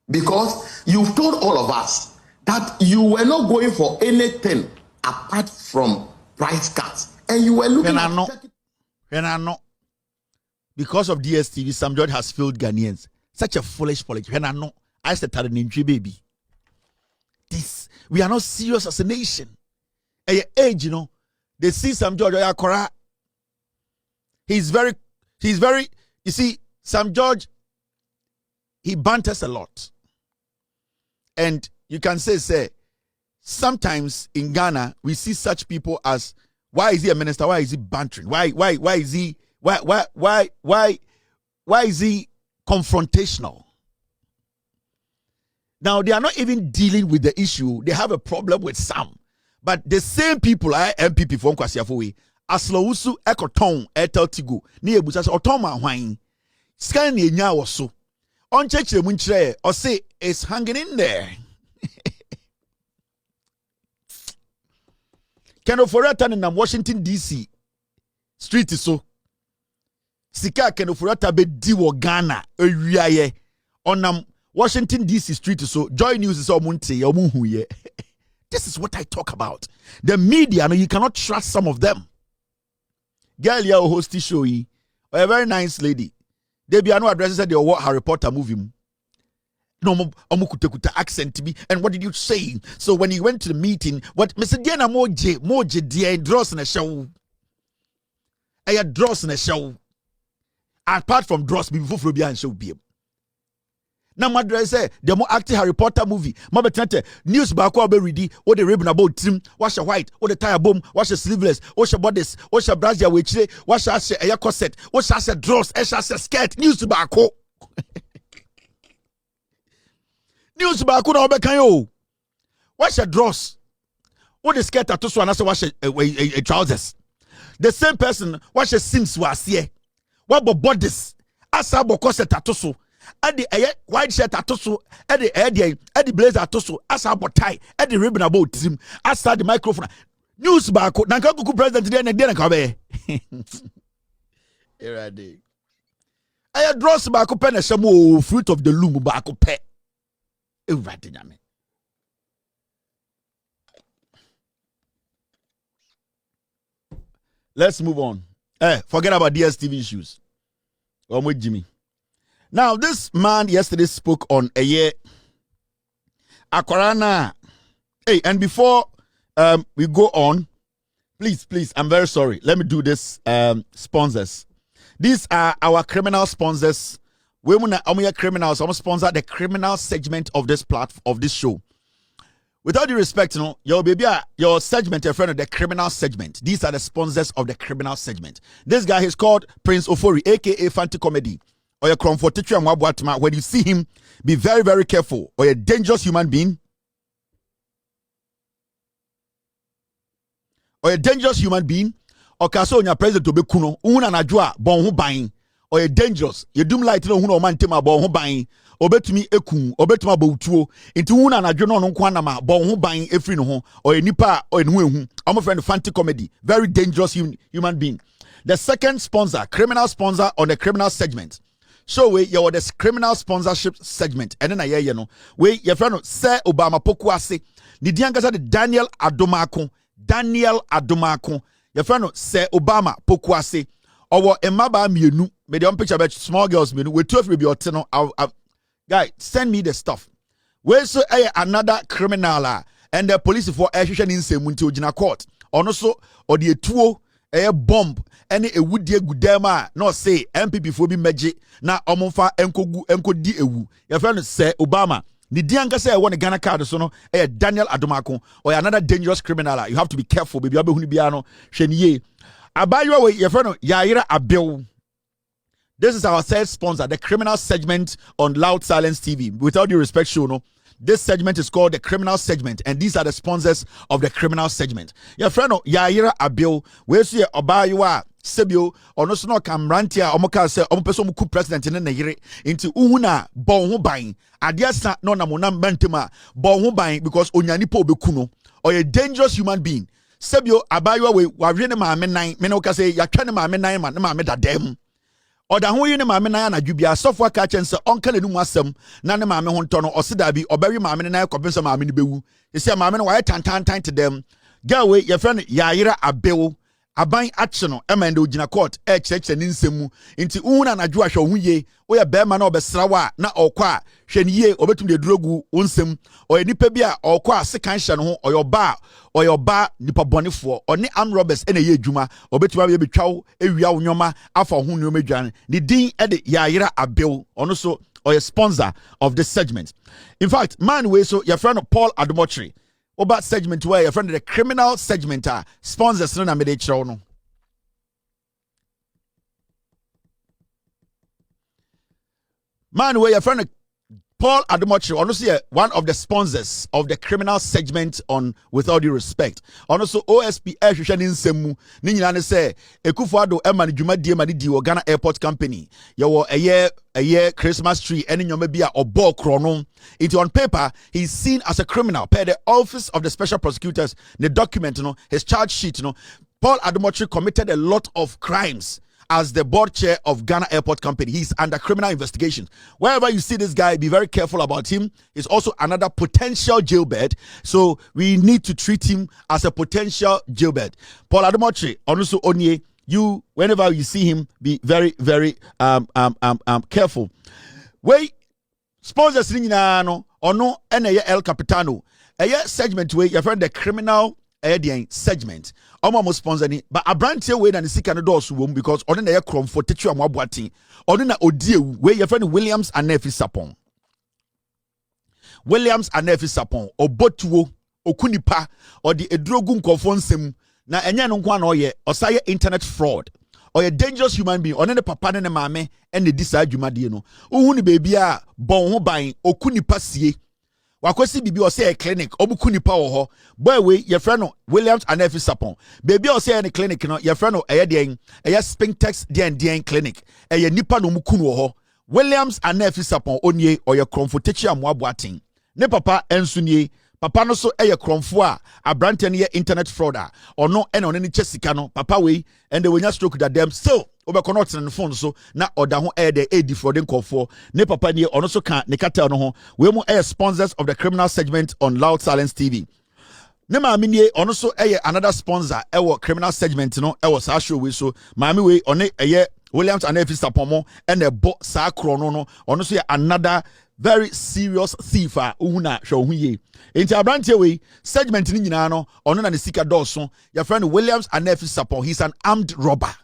because you've told all of us that you were not going for anything apart from price cuts. And you were looking at... Because of DSTV, Sam George has failed Ghanaians. Such a foolish politics. When I know, I said, baby. This, we are not serious as a nation. At your age, you know, they see Sam George, he's very, you see, Sam George, he banters a lot. And you can say, sometimes in Ghana, we see such people as, why is he a minister? Why is he bantering? Why is he, why is he confrontational? Now, they are not even dealing with the issue. They have a problem with Sam. But the same people, NPP from Kwasiafowe, Aslowusu Ekoton Etel Tigo, ni ebusa Otoma Hwine. Scan ni nya woso. On church the munchre or say it's hanging in there. Keno Forata in Washington DC street is so. Sika Keno Forata be diwo Ghana ewiaye on Washington DC street is so. Joy News is omunte omunhuye. This is what I talk about. The media, no, you cannot trust some of them. Girl, you host the show, a very nice lady. They be no addresses that they what Harry Potter movie. No, omukuta accent me. And what did you say? So when you went to the meeting, what Mr. Diana Moje dear draws in a show. I draws in a show. Apart from draws before Flobia and show be. Now, my dress say the more active Harry Potter movie. My betente news back be ready. Or the ribbon about Tim. Wash a white. Or the tire boom. Wash a sleeveless. Wash a bodice. Wash a brazier which day. Wash a corset. Wash a dress. Wash a skirt. News back. News back. No be kan yo. Wash a dress. Or the skirt at so and I wash a trousers. The same person wash a sims was here. What about bodice? Asa bo corset at so. At the white shirt atoso, at the blazer atoso, as about tie, at the ribbon about him, as the microphone. News back, Nankaku president then again. I draws back pen a shamu fruit of the loom back pet. Let's move on. Forget about DSTV issues. Or with Jimmy. Now, this man yesterday spoke on a year. Akwarana. Hey, and before we go on, please, I'm very sorry. Let me do this. Sponsors. These are our criminal sponsors. We are criminals. I'm sponsor the criminal segment of this platform of this show. With all due respect, you know, your segment, your friend of the criminal segment. These are the sponsors of the criminal segment. This guy is called Prince Ofori, aka Fanti Comedy. Or your comfortatory and when you see him, be very, very careful. Or a dangerous human being. Or a dangerous human being. Or kaso nya president to be kuno. Una na jua bon hu bain. Or a dangerous. You doom light no huno man tema bon hu bain. Obetumi ekun. Obetuma bautuo. Into una na jua no nkwana ma bon hu bain efri no ho. Or a nipa or enwe hu. I'm a friend of Fanti Comedy. Very dangerous human being. The second sponsor, criminal sponsor on the criminal segment. So we you this criminal sponsorship segment and then you know we your friend say Obama Pokuase ni diangasa the Daniel Adomako your friend say Obama Pokuase or emaba mienu me the picture about small girls mienu we 12 will be oteno guy send me the stuff we so another criminal and the police for execution in same until jina court or so or the tuo a bomb any a wood dear good dema no say NPP for be meji na omonfa enko di ewu your friend say Obama the dianga say I want a Ghana card so no Daniel Adomako or another dangerous criminal you have to be careful baby abehunu biano hweniye abayo we your friend Yaira Abel. This is our third sponsor, the criminal segment on Loud Silence TV. With all due respect, show no. This segment is called the criminal segment, and these are the sponsors of the criminal segment. Your friend Yaira Abil, where see Obayua Sebio or no snow camrantia omoka se omopeso muku president in the yere into uhuna bon ho ban adiasa no namona mentema bon ho ban because onyanipo bekuno or a dangerous human being. Sebio Abayua we wawre ne maame nan me no ka say yatwa ne maame nan ma ne maame dadam. Oda ho yi ne maame nan anadwu bia sofo ka chen se onka ne numu asem na ne maame ho nto no osida bi obawi maame nan kopem maame ne bewu. You see maame no why tantan to them. Girl we your friend Yaira Abewo aban action no ema ndo gina court cheche ne nsemu nti uhuna anadwu ahwe ho ye wo ye bema na obesrawa na okwa hwe ne ye obetum de drogu onsem o nipa bi a okwa sekan hye no ho oyoba nipa bonefo oni am robbers ena ye adwuma obetum be betwawo ewia wo nyoma afa ho nyoma dwan ne din e de Yaira Abew ono so or sponsor of this segment. In fact, man we so your friend Paul Adomotri about segment where your friend the criminal segment sponsors no na me de chiro no. Man we your friend Paul Adomotri honestly one of the sponsors of the criminal segment on With All Due Respect. Also OSP ehwehwe ne nsemu ni nyina ne say Ekufuado ema ne dwumadie ma ne di Ghana Airport Company. Yo a year Christmas tree any nyoma bia obo krono. It on paper he's seen as a criminal per the Office of the Special Prosecutors. The document, his charge sheet, Paul Adomotri committed a lot of crimes. As the board chair of Ghana Airport Company, he's under criminal investigation. Wherever you see this guy, be very careful about him. He's also another potential jailbird. So we need to treat him as a potential jailbird. Paul Adomotri, Onusu Onye, you, whenever you see him, be very, very careful. Wait, sponsors no or no El Capitano. A segment where your friend the criminal segment. Almost sponsor ni, but a brand here way than the sick and doors womb because on the aircraft for teacher and wabuati. On the Odio where your friend Williams and Nefi Sapon. Williams and Nefi Sapon, or Botuo, or Kunipa, or the Edrogun Kofonsem, na enya no kwa no ye, or say internet fraud, or a dangerous human being, on the papa and the mame, and the decide you madino. Uhuni baby a bon ho buying, or Kunipa siye. Wakwesi bibi o say a clinic obuku nipa wo ho boy we your friend no Williams and Nefi Sapon baby o say any clinic no your friend no den Spintex den clinic nipa no muku no ho Williams and Nefi Sapon onye or your comfortachi amoaboaten ne papa enso nie papa no so kromfo a abrante ne internet fraud or no ene oni chesika no papa we and the wenya stroke that them still connect on the phone so na order ho the defrauding call for ne papa ne ono so kan ne kata no ho we mo sponsors of the criminal segment on Loud Silence TV. Ne maami nie ono so another sponsor criminal segment no sa show we so maami we one Williams and Nefi Sapon and the bo sa krono no ono so another very serious thief uhuna hwe huye enti abrante we segment ni nyina no ono na ne sika dawso your friend Williams and Nefi Sapon. He's an armed robber,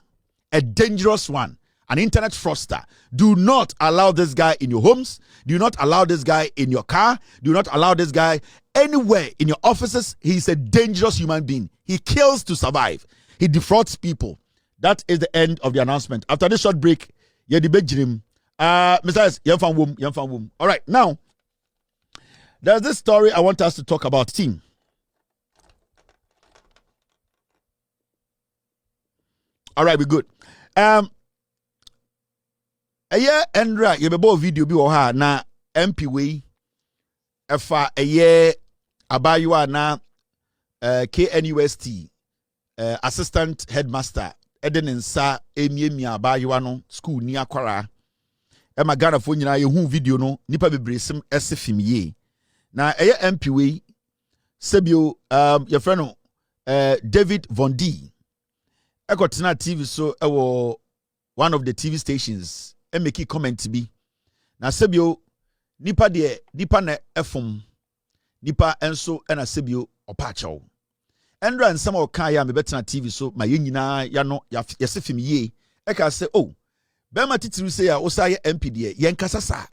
a dangerous one, an internet fraudster. Do not allow this guy in your homes. Do not allow this guy in your car. Do not allow this guy anywhere in your offices. He's a dangerous human being. He kills to survive. He defrauds people. That is the end of the announcement. After this short break, yeah, the GIGIMM. Mr. Yemfan. All right, now there's this story I want us to talk about. Team. All right, we're good. A year Endra, you be video be ha na MP we efa a year abayua na KNUST assistant headmaster Eden nsa emiemi abayua no school ni akwara. Ema Ghana fo nyina ye hu video no nipa bebresem ese film ye na eye MP we sebio your friend no David Von D ekotena TV so ewo one of the TV stations e make comment bi na sebio nipa na efom nipa enso na sebio opachaw endra nsema o kan ya me betena TV so ma ye nyina ya no yese film ye e ka say oh Bema titiru say ya osaye MP de yen kasasa.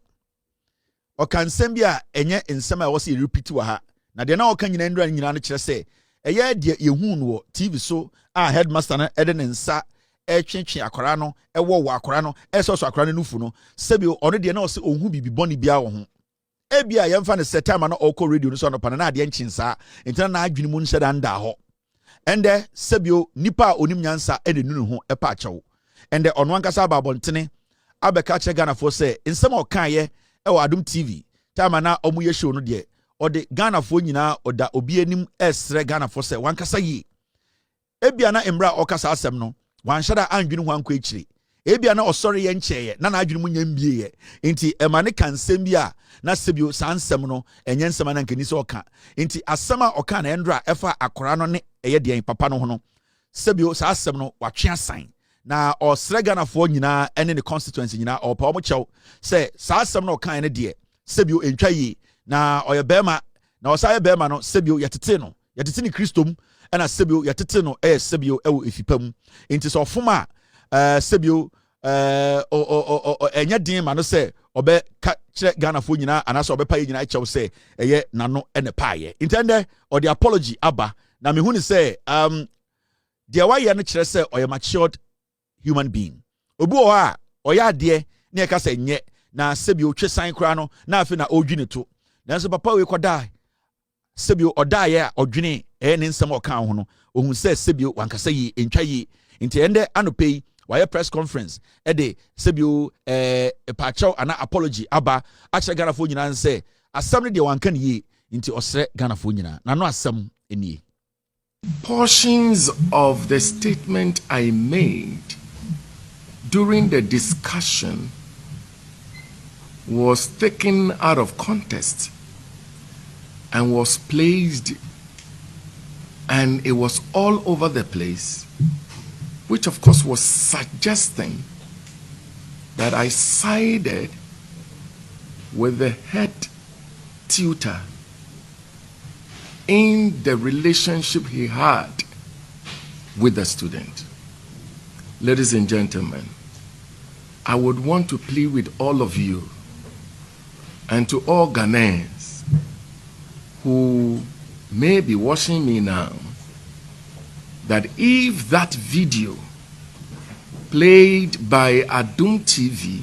O kan nsem bia enye nsem a wo se repeat wa ha. Na de na o kan nyina ndura nyina no kire say eye de ye hu no TV so a headmaster na ede ne nsa twetwe akora no wo akora no so akora no nufu no sebi ono de na o se ohun bibi boni bia wo ho. ebia yɛmfa ne set time na ɔkɔ radio no so anɔpa na ade nkyensa ntina na adwene mu nhyɛ da nda hɔ ɛndɛ sebio nipa a onim nyansa ɛde nunu ho ɛpa akyɛw ɛndɛ ɔno ankasa ababɔntene abɛka kyerɛ Ghanafoɔ sɛ nsɛm a ɔkaeɛ ɛwɔ Adom TV time na ɔmo yɛ show no deɛ ɔde Ghanafoɔ nyinaa ɔda obi anim ɛsrɛ Ghanafoɔ sɛ wankasa yie ebia na mbra ɔkasa asɛm no wanhyɛ da andwene ho ankɔ akyire ebia na ɔsɔre yɛ nkyɛɛ na adwene mu nya mbie nti ɛma ne kan nsɛm bi a na sebio saa nsɛm no ɛnyɛ nsɛm na nkani sɛ ɔka nti asɛm a ɔka na ɛndra ɛfa akora no ne ɛyɛ deɛn papa no ho no sebio saa asɛm no watwe asan na ɔsrɛ Ghanafoɔ nyinaa ɛne ne constituency nyinaa ɔpa ɔmo kyɛw sɛ saa asɛm no ɔka ne deɛ sebio entwa yie na ɔyɛ bɛrima na ɔsa yɛ bɛrima no sebio yɛtete ne Kristom ɛna sebio yɛtete no ɛyɛ sebio ɛwɔ efipam nti sɛ ɔfom a sebio ɛnyɛ din ma no sɛ ɔbɛ ka kyerɛ Ghanafoɔ nyinaa anaasɛ ɔbɛpa yɛ nyinaa kyɛw sɛ ɛyɛ nano ɛne paayɛ nti ɛndɛ ɔde apology aba na mehu ne sɛ deɛ wayɛ no kyerɛ sɛ ɔyɛ matured human being obi wɔ hɔ a ɔyɛ adeɛ ne ɛka sɛ nyɛ na sebio twe san koraa no na afei na ɔdwi ne to nanso papa wei kɔda sebio ɔdaeɛ a ɔdwene ɛyɛ ne nsɛm a ɔka ho no ohun sɛ sebio wankasa yi entwa yi nti ɛndɛ anɔpɛ yi wayɛ press conference ɛde sebio pakyɛw ana apology aba akyerɛ Ghanafoɔ nyinaa sɛ asɛm no deɛ wanka ne yie nti ɔsrɛ Ghanafoɔ nyinaa na no asɛm enie. Portions of the statement I made during the discussion was taken out of context and was placed, and it was all over the place, which of course was suggesting that I sided with the head tutor in the relationship he had with the student. Ladies and gentlemen, I would want to plead with all of you and to all Ghanaians who may be watching me now, that if that video played by Adom TV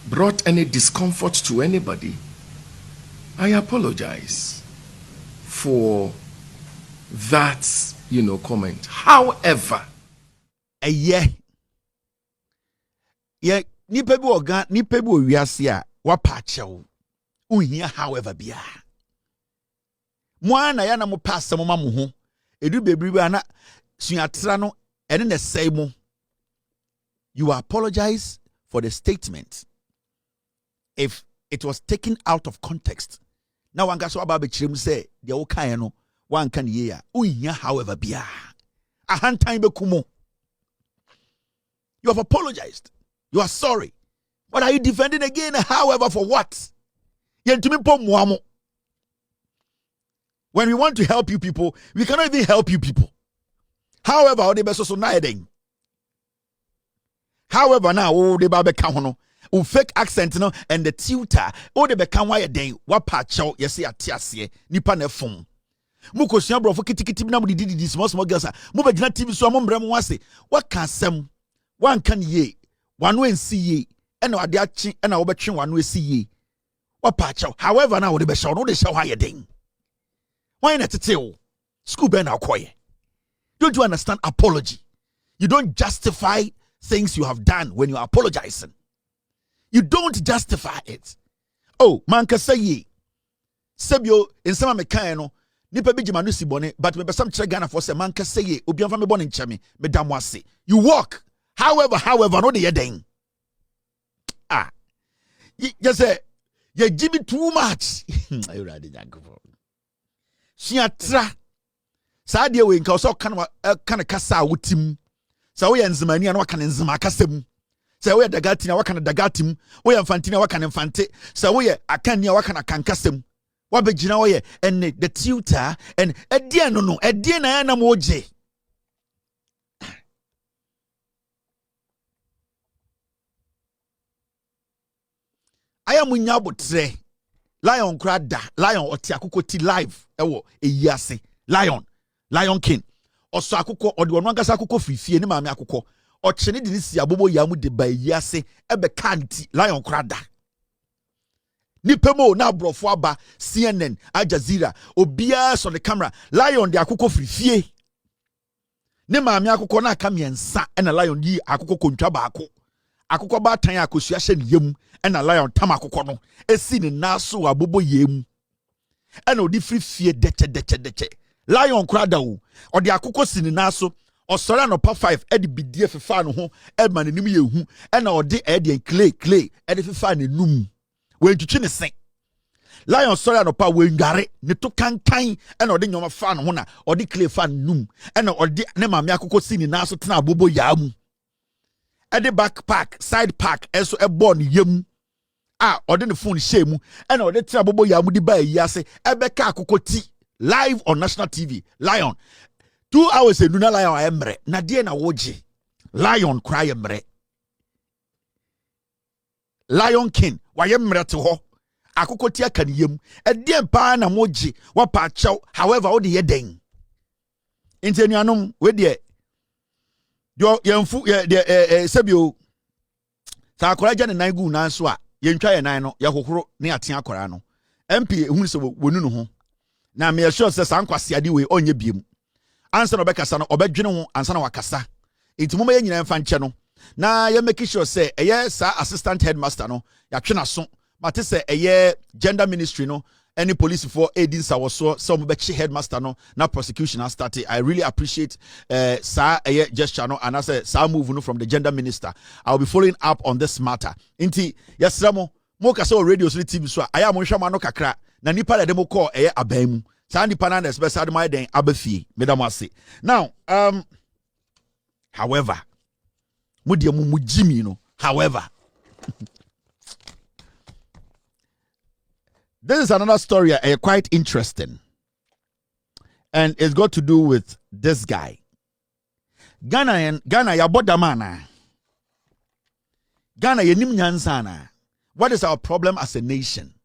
brought any discomfort to anybody, I apologize for that, comment. However, yeah, nipa bi oga nipa bi owiase a wapa akyɛw unhia however bia mo ana ya na mo pass mo ma mo ho edu bebiri ba na suatra no ene na sei mo. You apologize for the statement if it was taken out of context. Now wanka so aba be kyerem say de wo kan no wanka ne ye a unhia however bia ahantan be kumo. You have apologized. You are sorry. What are you defending again? However, for what? When we want to help you people, we cannot even help you people. However, the best so however, now the babe kahono, fake accent no and the tutor, the become why a day, what patcho, yes, atiasie, nipa ne phone. Muko siambro for kitty na did this small girls. Move TV so among wase. What can some one can ye? One way see ye, and no adiachi, and I bet you one way see ye. What patcho, however, now the best no, they shall hire ding. Why not to tell? School ben quiet. Don't you understand apology? You don't justify things you have done when you are apologizing. You don't justify it. Oh, man can say ye. Sebio in some mekano, nipa biji manusi bone, but me some chegana for se man can say ye, ubian fami born in chemi, madam wasi. You walk. However, no de ding. You say, you give me too much. I ready that go. She atra. Sadia we nka so kan kasa wutim. Sa we nzimani na wakan nzima kasem. Sa we dagati na wakan dagatim. We mfanti na wakan mfante. Sa we akan na wakan akan kasem. Wa begina we and the tutor and edie no edie na na moje. I am winyabotre. Lion krada, lion oti akoko ti live ewo eyase. Lion King. Oso akoko odi wonu ankasa akoko fifie ni maame akoko. Ochene di ni si abobo yamu de ba eyase ebe kanti lion krada. Nipemo na brofo aba CNN, Al Jazeera, obiara on the camera. Lion de akoko frifie. Ne maame akoko na aka miensa na lion yi akoko kontwa baako. Akoko ba tan akosua hye ne yam na lion tam akoko no esi ne naso abobo yem. Na odi frifie deche. Lion krada o. Odi akoko si ne naso. Osora no pa 5 edi bidie fefa no ho e ma ne nim ye hu na odi edi clay edi fefa ne num. We ntwitwi ne sen. Lion sorry no pa we ngare ne to kankan na odi nyoma fa no ho na odi clay fa num na odi ne maame akoko si ni na so tena abobo ya mu. Edi backpack side pack eso ebo ne yam odi ne phone share mu na odi tena abobo ya mu di ba yi ase ebeka akoko ti live on national TV. Lion 2 hours enuna lion emre na de na woje lion cry emre. Lion King wayemre te ho akoko ti aka ne yam edem pa na moji wapa achew however wo de ye den intenuanom we de yo yemfu ye sebio sa akora gya ne nan gu nan so a yentwa ye nan no ye kokoro ne aten akora no MP ehunu se wonu no ho na me sure se san kwase ade we onye biem ansa no bekasa no obedwene ho ansa na wakasa intimo ye nyina mfa nche no na ye make sure say eye sa assistant headmaster no ya twena so mate say eye gender ministry no any police for aiding sawoso some be headmaster no na prosecution has started. I really appreciate sa eye gesture no and I say sa move no from the gender minister. I'll be following up on this matter. Inti yesramo mo ka say radio so TV so aya mo hwama no kakra na nipa de mo call eye abamu sa nipa na especially my den abafie medam ase. Now however however, this is another story quite interesting, and it's got to do with this guy. Ghana yabodamana. Ghana yenim nyansana. What is our problem as a nation?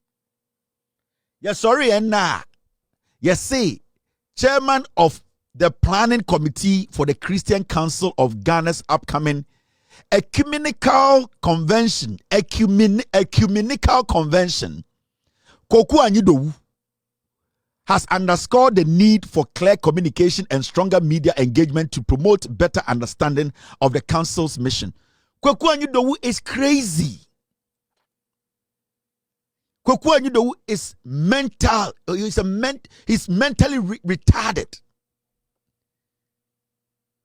Yes, sorry, and na. Yes, say chairman of the planning committee for the Christian Council of Ghana's upcoming ecumenical convention, Koku Anyidowu has underscored the need for clear communication and stronger media engagement to promote better understanding of the council's mission. Koku Anyidowu is crazy. Koku Anyidowu is mental. He's mentally retarded.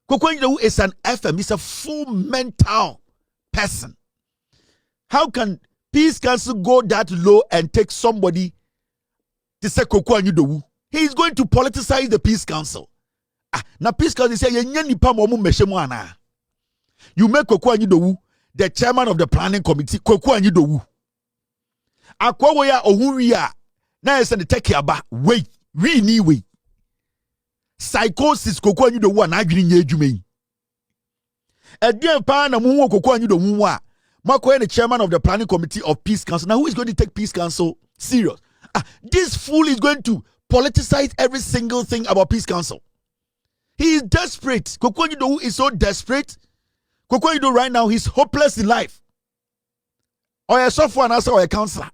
Koku Anyidowu is an FM. He's a full mental person. How can Peace Council go that low and take somebody to say Koku Anyidowu? He is going to politicize the Peace Council. Now Peace Council say you make Koku Anyidowu the chairman of the planning committee. Koku Anyidowu. Akwawoya ohuria na yese ne take aba wait we ni we psychosis Koku Anyidowu na adwene nya adwuma yi edien pa na mu Koku Anyidowu a makoye the chairman of the planning committee of Peace Council. Now who is going to take Peace Council serious? This fool is going to politicize every single thing about Peace Council. He is desperate. Koku Anyidowu is so desperate. Koku Anyidowu right now he's hopeless in life. Or a software and also a counselor.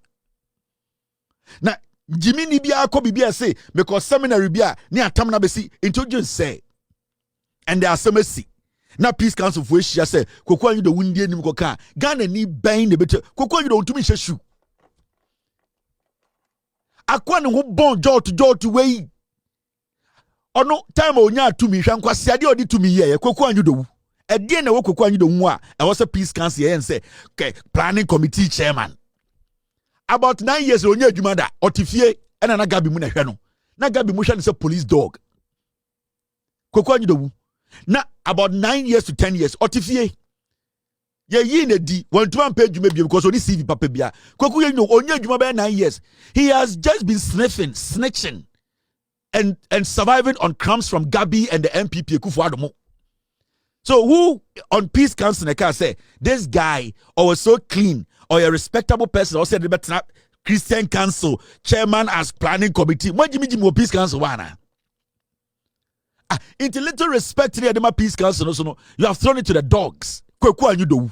Now, Jimmy Nibia ko bibia say because seminary bia ni atamna besi introduce say and there are some see. Now Peace Council for she say Koku Anyidowu ndie nim koka Ghana ni ben ne bete Koku Anyidowu ntumi hwehwu. Akwa ne ho bon jot wey. Ono time onya atumi hwa nkwase ade odi tumi ye Koku Anyidowu. Edie na wo Koku Anyidowu a e was a Peace Council ye say planning committee chairman. About 9 years onya adwuma da otifie ena na Gabi mu na hwe no. Na Gabi mu hwe no say police dog. Koku Anyidowu. Na about 9 years to 10 years otifie. Ye yi na di wantuma mpa adwuma bi because oni CV papa bia. Koku Anyidowu onya adwuma ba 9 years. He has just been snitching and surviving on crumbs from Gabi and the NPP Kufuor. So who on Peace Council can say this guy was so clean or a respectable person or said the Christian Council chairman as planning committee? What do you mean Peace Council wana? Into little respect to the Peace Council, no, you have thrown it to the dogs. Koku Anyidowu.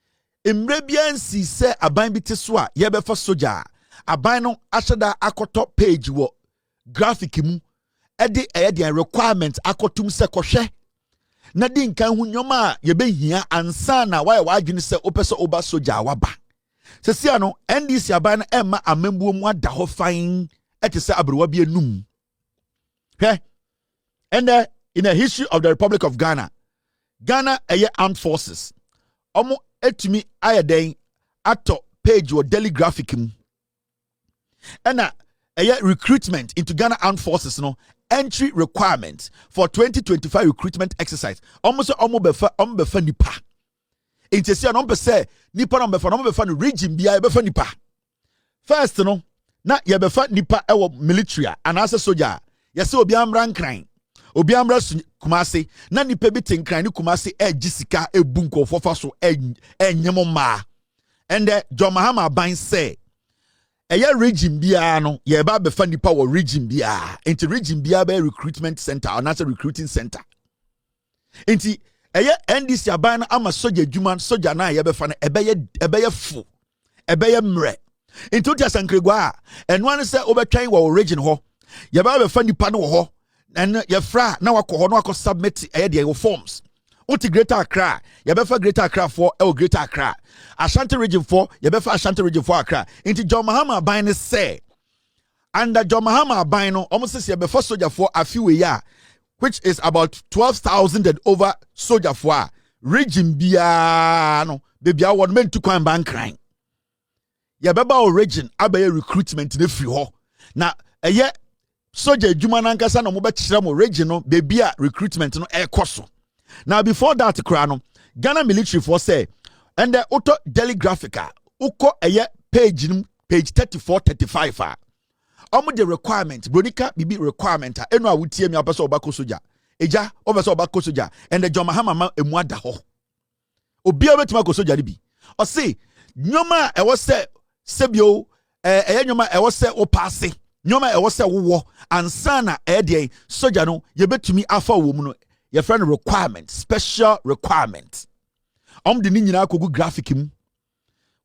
Imrebian si se aban bi te so a yebefa soja aban no ahyeda akoto page wo graphic mu ede de requirement akotum se kohwe na di nkan hu nyoma a yebehia ansa na why wadwene se opese oba soja waba sesia no NDC aban na emma amambuo mu ada ho fan etese abrewa bi enum and in the history of the Republic of Ghana armed forces omo etumi ayeden ato page or daily graphic mu ena recruitment into Ghana armed forces no entry requirement for 2025 recruitment exercise almost befa nipa intesi no pese nipa no befa no region bia befa nipa first no na ye befa nipa ewo military and as a soldier yese obi amra nkran obi amra kumase na nipa bi tenkran ni kumase ejisika ebu nkofofa so enyemo ma and John Mahama ban say region bia no ye ba befa nipa wo region bia into region bia be recruitment center or not a recruiting center into NDC aban ama soja dwuma soja na ye befa na ebeye fu ebeye mre into tia sankregwa eno an se obetwan wo region ho ye ba befa nipa no ho and ye fra na wakọ no akọ submit the forms Uti Greater Accra, Yabefa Greater Accra for Greater Accra. Ashanti Region 4, Yabefa Ashanti Region 4 Accra. Into John Mahama Bine say, under John Mahama Bino, almost says Yabefa Soldier for a few years, which is about 12,000 and over soldier for region Biano, baby, I want men to come bank crying. Yabeba region, Abaye recruitment in the free ho. Now, a year soldier Jumanankasa no Mobile regional, baby, recruitment no air coso. Now before that krano Ghana military force say and the auto daily graphica uko page 34-35 the requirement bronika bibi requirement eno a wutie mi apeso obako soja eja obeso obako soja and the John Mahama emu ada ho obi obetima ko soja bi o say nyoma e wo se sebio nyoma e wo se o passe nyoma e wo se wo ansana de soja no yebetumi afa wo mu no your friend requirement, special requirement. The nyina kogu graphic mu.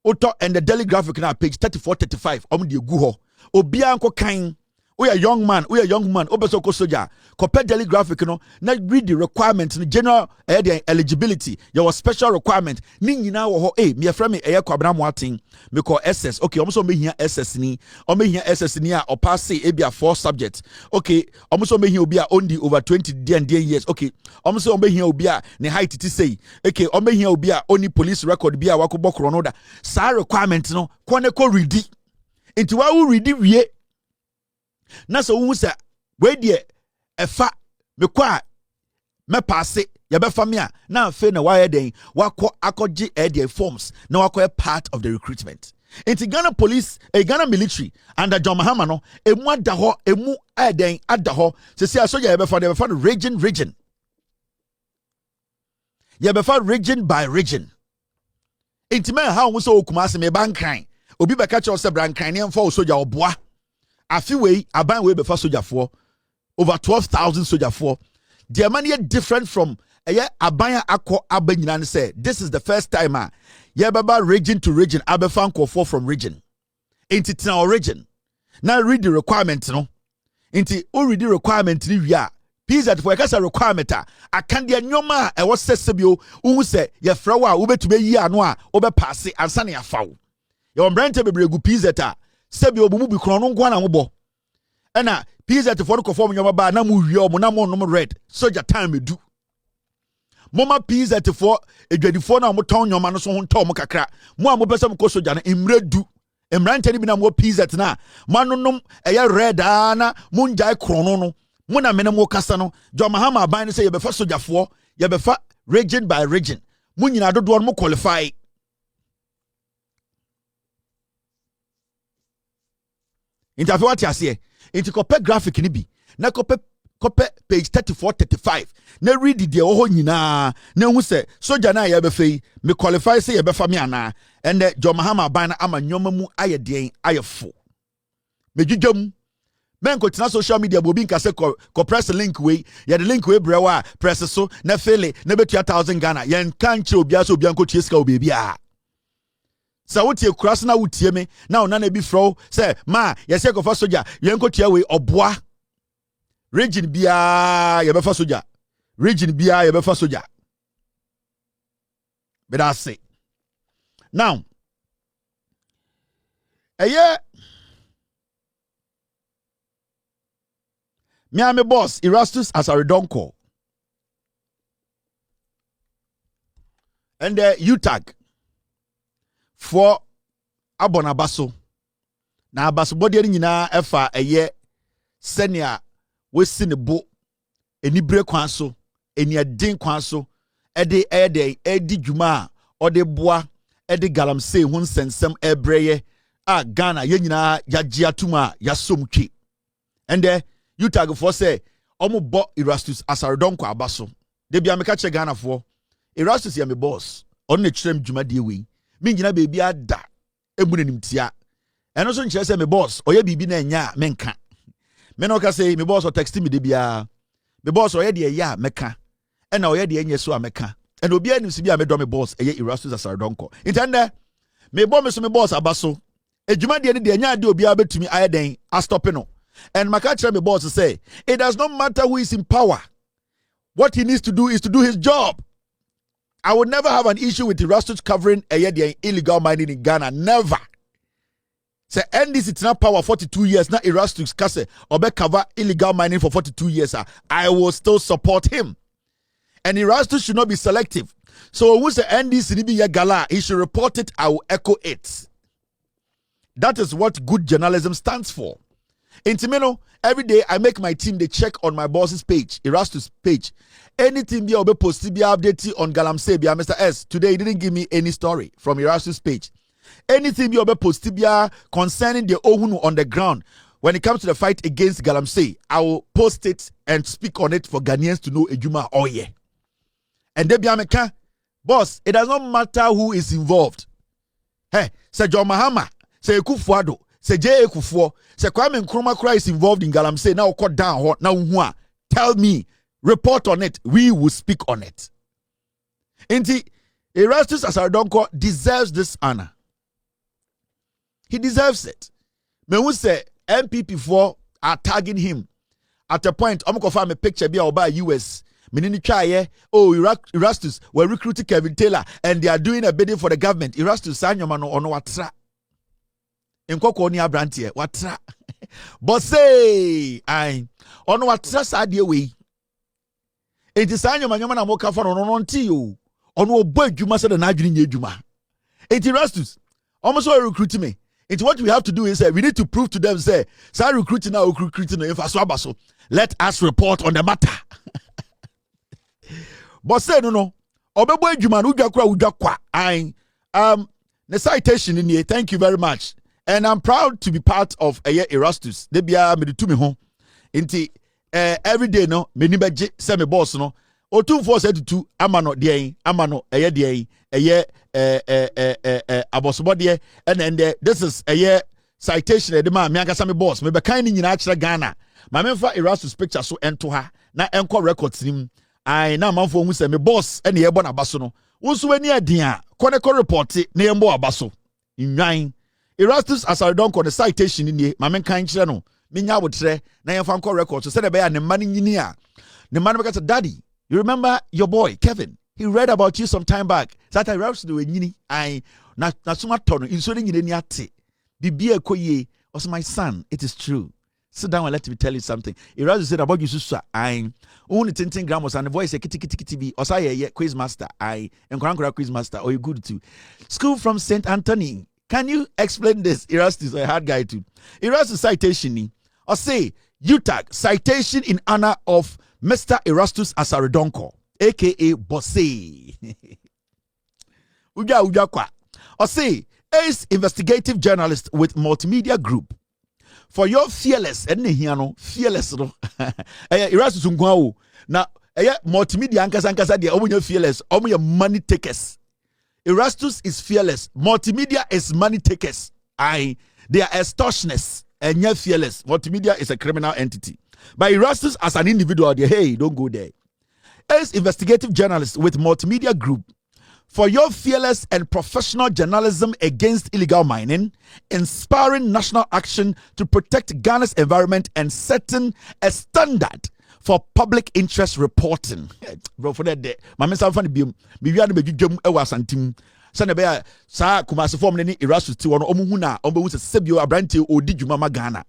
Auto and the daily graphic na page 34-35. The guho. Obia anko kain. We a young man, obeso ko soja. Compare daily graphic no. Na read the requirement, the general eligibility. Your special requirement. Ni nyina wo ho. Me friend me kwabra moatin. Me call SS. Okay, almost me here SS ni. Me here SS ni a or pass ebia 4 subjects. Okay, almost me here obia only over 20 years. Okay, almost me here obia ne height ti say. Okay, me here obia only police record bia wakobo kronoda. Sa requirement no kwane ko ready. Into wa wo ready wie. Na so wu se we de efa me kwa me passe ye be famia na fe na wa den wako akogye the forms na wako part of the recruitment into Ghana police Ghana military under John Mahama no emu ada ho emu den ada ho se sia so ye be fa region ye be fa region by region into me how wo so okumase me bankran obi be ka che o se brankran ne mfa o soja oboa afiwe aban we befa soldier for over 12,000 soldier for the money different from aban akọ abanyina say this is the first time baba region to region abefa nkofo from region into town region now read the requirement no into read the requirement ni wia PZ for ekasa requirement akan de nyoma e wo sesebio wu se ye fra wa wo betume yi ano a wo be pass ansa na yafawo ye ombrante bebregu PZ sebi obumu bi krono ngwa na mobo ena PZ for ko form nyoma ba na mu wie omo na mo nom red soja time edu moma PZ for edwadifo na mo ton nyoma no so ho ntom kakra mo a mo pese mo ko soja na imredu emrante ni bi na mo PZ na manonom red na mo njai krono no mo na mena mo kasa no John Mahama aban say ye befa soja for ye befa region by region mo nyina dodo mo qualify Into what you say, into copy graphic ni bi, na copy page 34-35. Na read the oho nyina, na hu se soja na ye be fei, me qualify say ye be fa me ana, and John Mahama ban ama nyoma mu aye den aye fo. Me dwudwam. Men ko tina social media bo bi nka se ko press link we, ye the link we brewa press so na fele na betua 1000 Ghana. Ye nka nche obia so obia nko tie ska obia. Sa wotie kura se na wotie me na ona na bi fro say ma yese kofa soja yenkotua we oboa region bia ye befa soja region bia ye befa soja. But I say now me boss Erastus as a redonko and the UTAG for abonabaso na abaso body nyina efa senior we si ne bo enibre kwan so eni adin kwan so edi dwuma ode boa edi galamsey hu nsensem ebreye a Ghana ye nyina yagye atuma yasomtwe ende UTAG for say omo bo Erastus asaredonko abaso de bia meka che Ghana for Erastus ya me boss on ne kyerem dwuma de we me nyina beebi ada ebunenim tia eno so nkyere say me boss oye bibi na enya menka me no ka say me boss o text me de bia me boss oye de ya meka ena oye de enye so ameka ena obi anim si bia me do me boss eye Erastus asaredonko intende me bo me so me boss abaso ejuma de ne de enya de obi abetumi ayeden a stop no. And my catcher, my boss, say, it does not matter who is in power. What he needs to do is to do his job. I would never have an issue with Erastus covering illegal mining in Ghana. Never. Say, NDC it's not power 42 years. Not Erastus Kase or cover illegal mining for 42 years. I will still support him. And Erastus should not be selective. So who's the NDC Nibi Gala? He should report it. I will echo it. That is what good journalism stands for. In Timeno, every day I make my team they check on my boss's page, Erastus page. Anything be obe post be update on Galamsey be Mr. S. Today he didn't give me any story from Erastus page. Anything be obe post be concerning the Ohunu on the ground. When it comes to the fight against Galamsey, I will post it and speak on it for Ghanaians to know Ejuma Oye. And they be American boss. It does not matter who is involved. Hey, say John Mahama, say Kufuado. Se J. Kufuor, se Kwame Nkrumah is involved in Galamsey, now cut down, now tell me, report on it, we will speak on it. Inti, Erastus Asaredonko deserves this honor. He deserves it. Me who say NPP for are tagging him. At a point, I'm going to find a picture be about US. Menini try Erastus were recruiting Kevin Tailor and they are doing a bidding for the government. Erastus Sanyomano ono watra. Nkoko ni abrantie watra but say I ono watra sadie we enti sanyo manyoma na moka fa no nti o ono obo adwuma se na adwene nya adwuma enti Erastus almost recruit me. Enti what we have to do is we need to prove to them say recruiting now recruiting no infa so abaso let us report on the matter but say no obebo adwuma no udwa kwa I the citation in here. Thank you very much. And I'm proud to be part of Erastus. They be me to me home. Inti every day no me ni beje se me boss no. O 2472 amano dey amano dey abosobo dey and then this is citation de ma me akasa me boss me be kan ni nyina akere Ghana. Ma me fa Erastus picture so ento ha na enko records nim. Ai na manfo hu se me boss e na ye bo na baso no. Wo so ani adin a koneko report na ye mbo abaso. Nwan Erastus Asaredonko the citation in ye, Mamen Kainchano, no, Minya would say, Nayanfanko records, so said about the money in here. The man because daddy, you remember your boy, Kevin? He read about you some time back. That I roused to a yini, I not so much ton, insulting in any ate. Bibia koye, was my son, it is true. Sit down and let me tell you something. Erastus said about you, Susa, I only 10 grams and the voice a kitty or say quiz master, I and Krankra quiz master, or you good to school from St. Anthony. Can you explain this? Erastus, a hard guy too. Erastus citation, or say, UTAG citation in honor of Mr. Erastus Asaredonko, aka Bosse. Uja kwa. Or say, ace investigative journalist with multimedia group. For your fearless, fearless. Erastus Ungwao. Now, multimedia ankasa dia omunya fearless, omunya money takers. Erastus is fearless. Multimedia is money takers. They are extortionists and yet fearless. Multimedia is a criminal entity. But Erastus as an individual, hey, don't go there. As investigative journalist with multimedia group. For your fearless and professional journalism against illegal mining, inspiring national action to protect Ghana's environment and setting a standard for public interest reporting. Bro, for that day, my message from the beam, maybe I need to Santim. Sanabea, Sa Kumasi form any Erasmus to one Omuhuna, Omu Sebio Abranti, or did you Mama Ghana?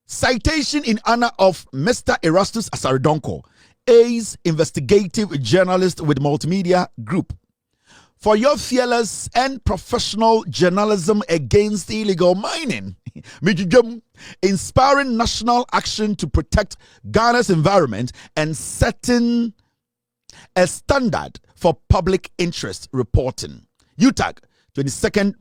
Citation in honor of Mr. Erastus Asaridonko, A's investigative journalist with Multimedia Group. For your fearless and professional journalism against illegal mining, inspiring national action to protect Ghana's environment and setting a standard for public interest reporting. UTAG, 22nd.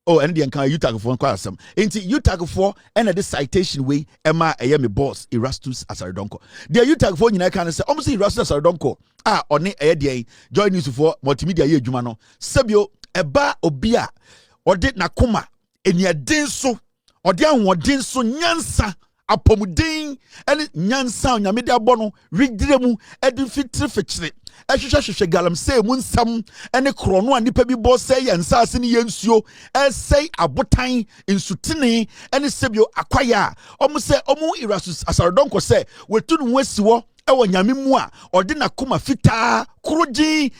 Oh, and the UTAG for quite some. Into UTAG for and this citation way, Emma, I am a boss, Erastus Asaridonko. The UTAG for you can say, almost Erastus Asaridonko. On a day, join news for multimedia ye Jumano. Sabio, Eba Obia, or did Nakuma, and ya dinso, or down what dinso nyansa. Apomudin and nyansa nyameda bono rigdiremu edifitri fechire ehwehwehwe galam say munsam ene krono anipa bi bo say yansase ne yensuo say abotan insutini ene sebio akwaya omu say omu Erastus Asaridonko say wetu no asiwo ewo nyame mu a ode na koma fita kroji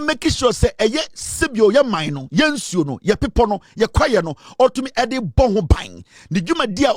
make sure say eye sebio ye man no ye nsuo no ye pepo no ye kwaye no otumi ede bo ho ban ne dwuma dia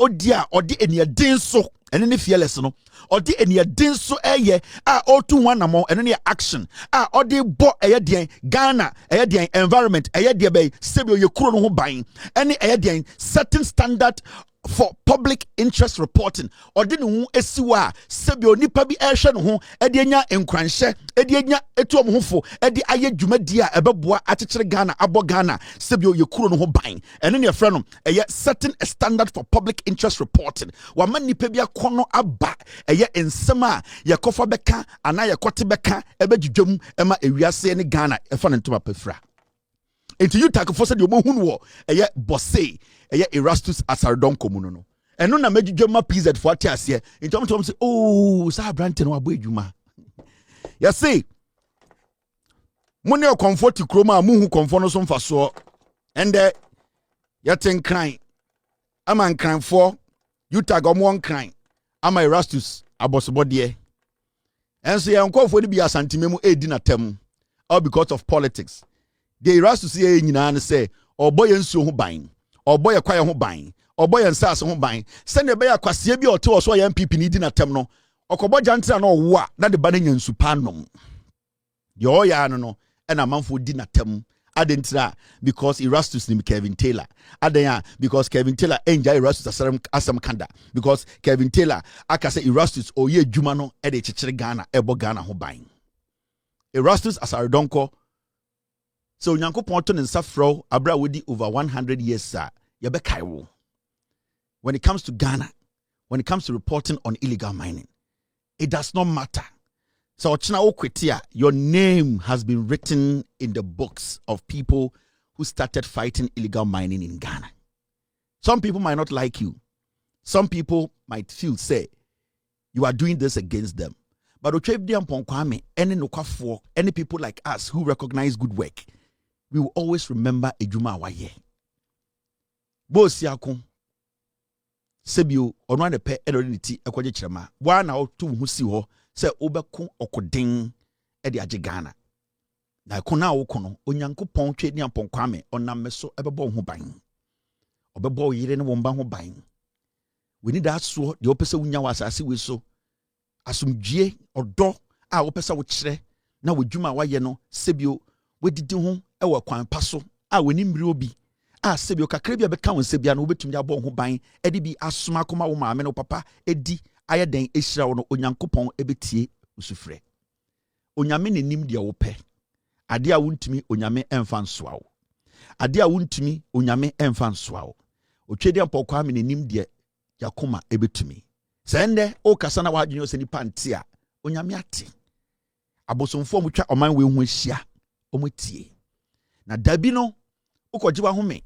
ode eniadin so ene ne fearless no ode eniadin so eye a otu wanamo ene ne action a ode bo eye den Ghana eye den environment eye de be sebio ye kuro no ho ban ene eye den certain standard for public interest reporting or didn't who esiwa sebio nipa bi ehwe no ho ede anya enkranhye ede anya etuom hofo ede aye dwumadia ebeboa akekere Ghana abo Ghana sebio ye kuro no ho ban ene ne frɛ no eye setting a standard for public interest reporting wa man nipa bi akono aba eye ensem a ye kofa beka ana ye kote beka ebedwudwam ema ewiase ne Ghana efa ne ntoma pefra enti you take for said you mohunu wo eye bosse eye Erastus Asaridonko mu no eno na medwudwama PZ for atiase enti tom say oh sa brante no abo edwuma ya say money comfort kroma muhu comfort no so mfaso ende yaten kran ama nkran for you tag omo nkran ama Erastus abosobode enso ye nkofo ni bi asantememu edi na tem all because of politics. The Erastus ye nyina ne say oboye nsuo ho ban oboye kwaye ho ban oboye nsase ho ban se ne be yakwase bi ote oso ya NPP ni di na tem no okobo jantra na owo a na de ba na nyansu panom yo ya no e na manfo di na tem adentira because Erastus ni Kevin Tailor adenya because Kevin Tailor enja Erastus asam kanda because Kevin Tailor aka say Erastus oye adwuma no e de chekere Ghana ebo Ghana ho ban Erastus Asaridonko. So Nyankopon to nsafro abra wodi over 100 years sir yebekai wo when it comes to Ghana, when it comes to reporting on illegal mining, it does not matter. So your name has been written in the books of people who started fighting illegal mining in Ghana. Some people might not like you. Some people might feel say you are doing this against them. But any people like us who recognize good work, we will always remember Ejuma Awaye. Bosiakun Sebio ono ne pe enoniti ekwaje kirema. Wa na otu hu si ho se obekun okodin e de age Ghana. Na kona wo kono Onyankopon twe ni amponkwame onam meso ebebo ho ban. Obebo yire ne womba ho ban. We need that so de opese wunya wasase we so. Asumdwie odo a opese wo kire na wodwuma waye no Sebio wedidi ho ewa kwan paso a weni mmiri obi a sebio kakra bia beka won sebia no obetumi abo ho ban edi bi asoma koma wo maame no papa edi ayeden ehira wo no Onyankopon ebetie usufre onyame nenim de wo pe ade a wontumi onyame emfa nsoa wo ade a wontumi onyame emfa nsoa wo otwedi ampokwa me nenim de yakoma ebetumi sende o kasa na wadwene oseni pante a onyame ate abosomfo mutwa oman we hu ahia omotie na dabi no ukojiwa home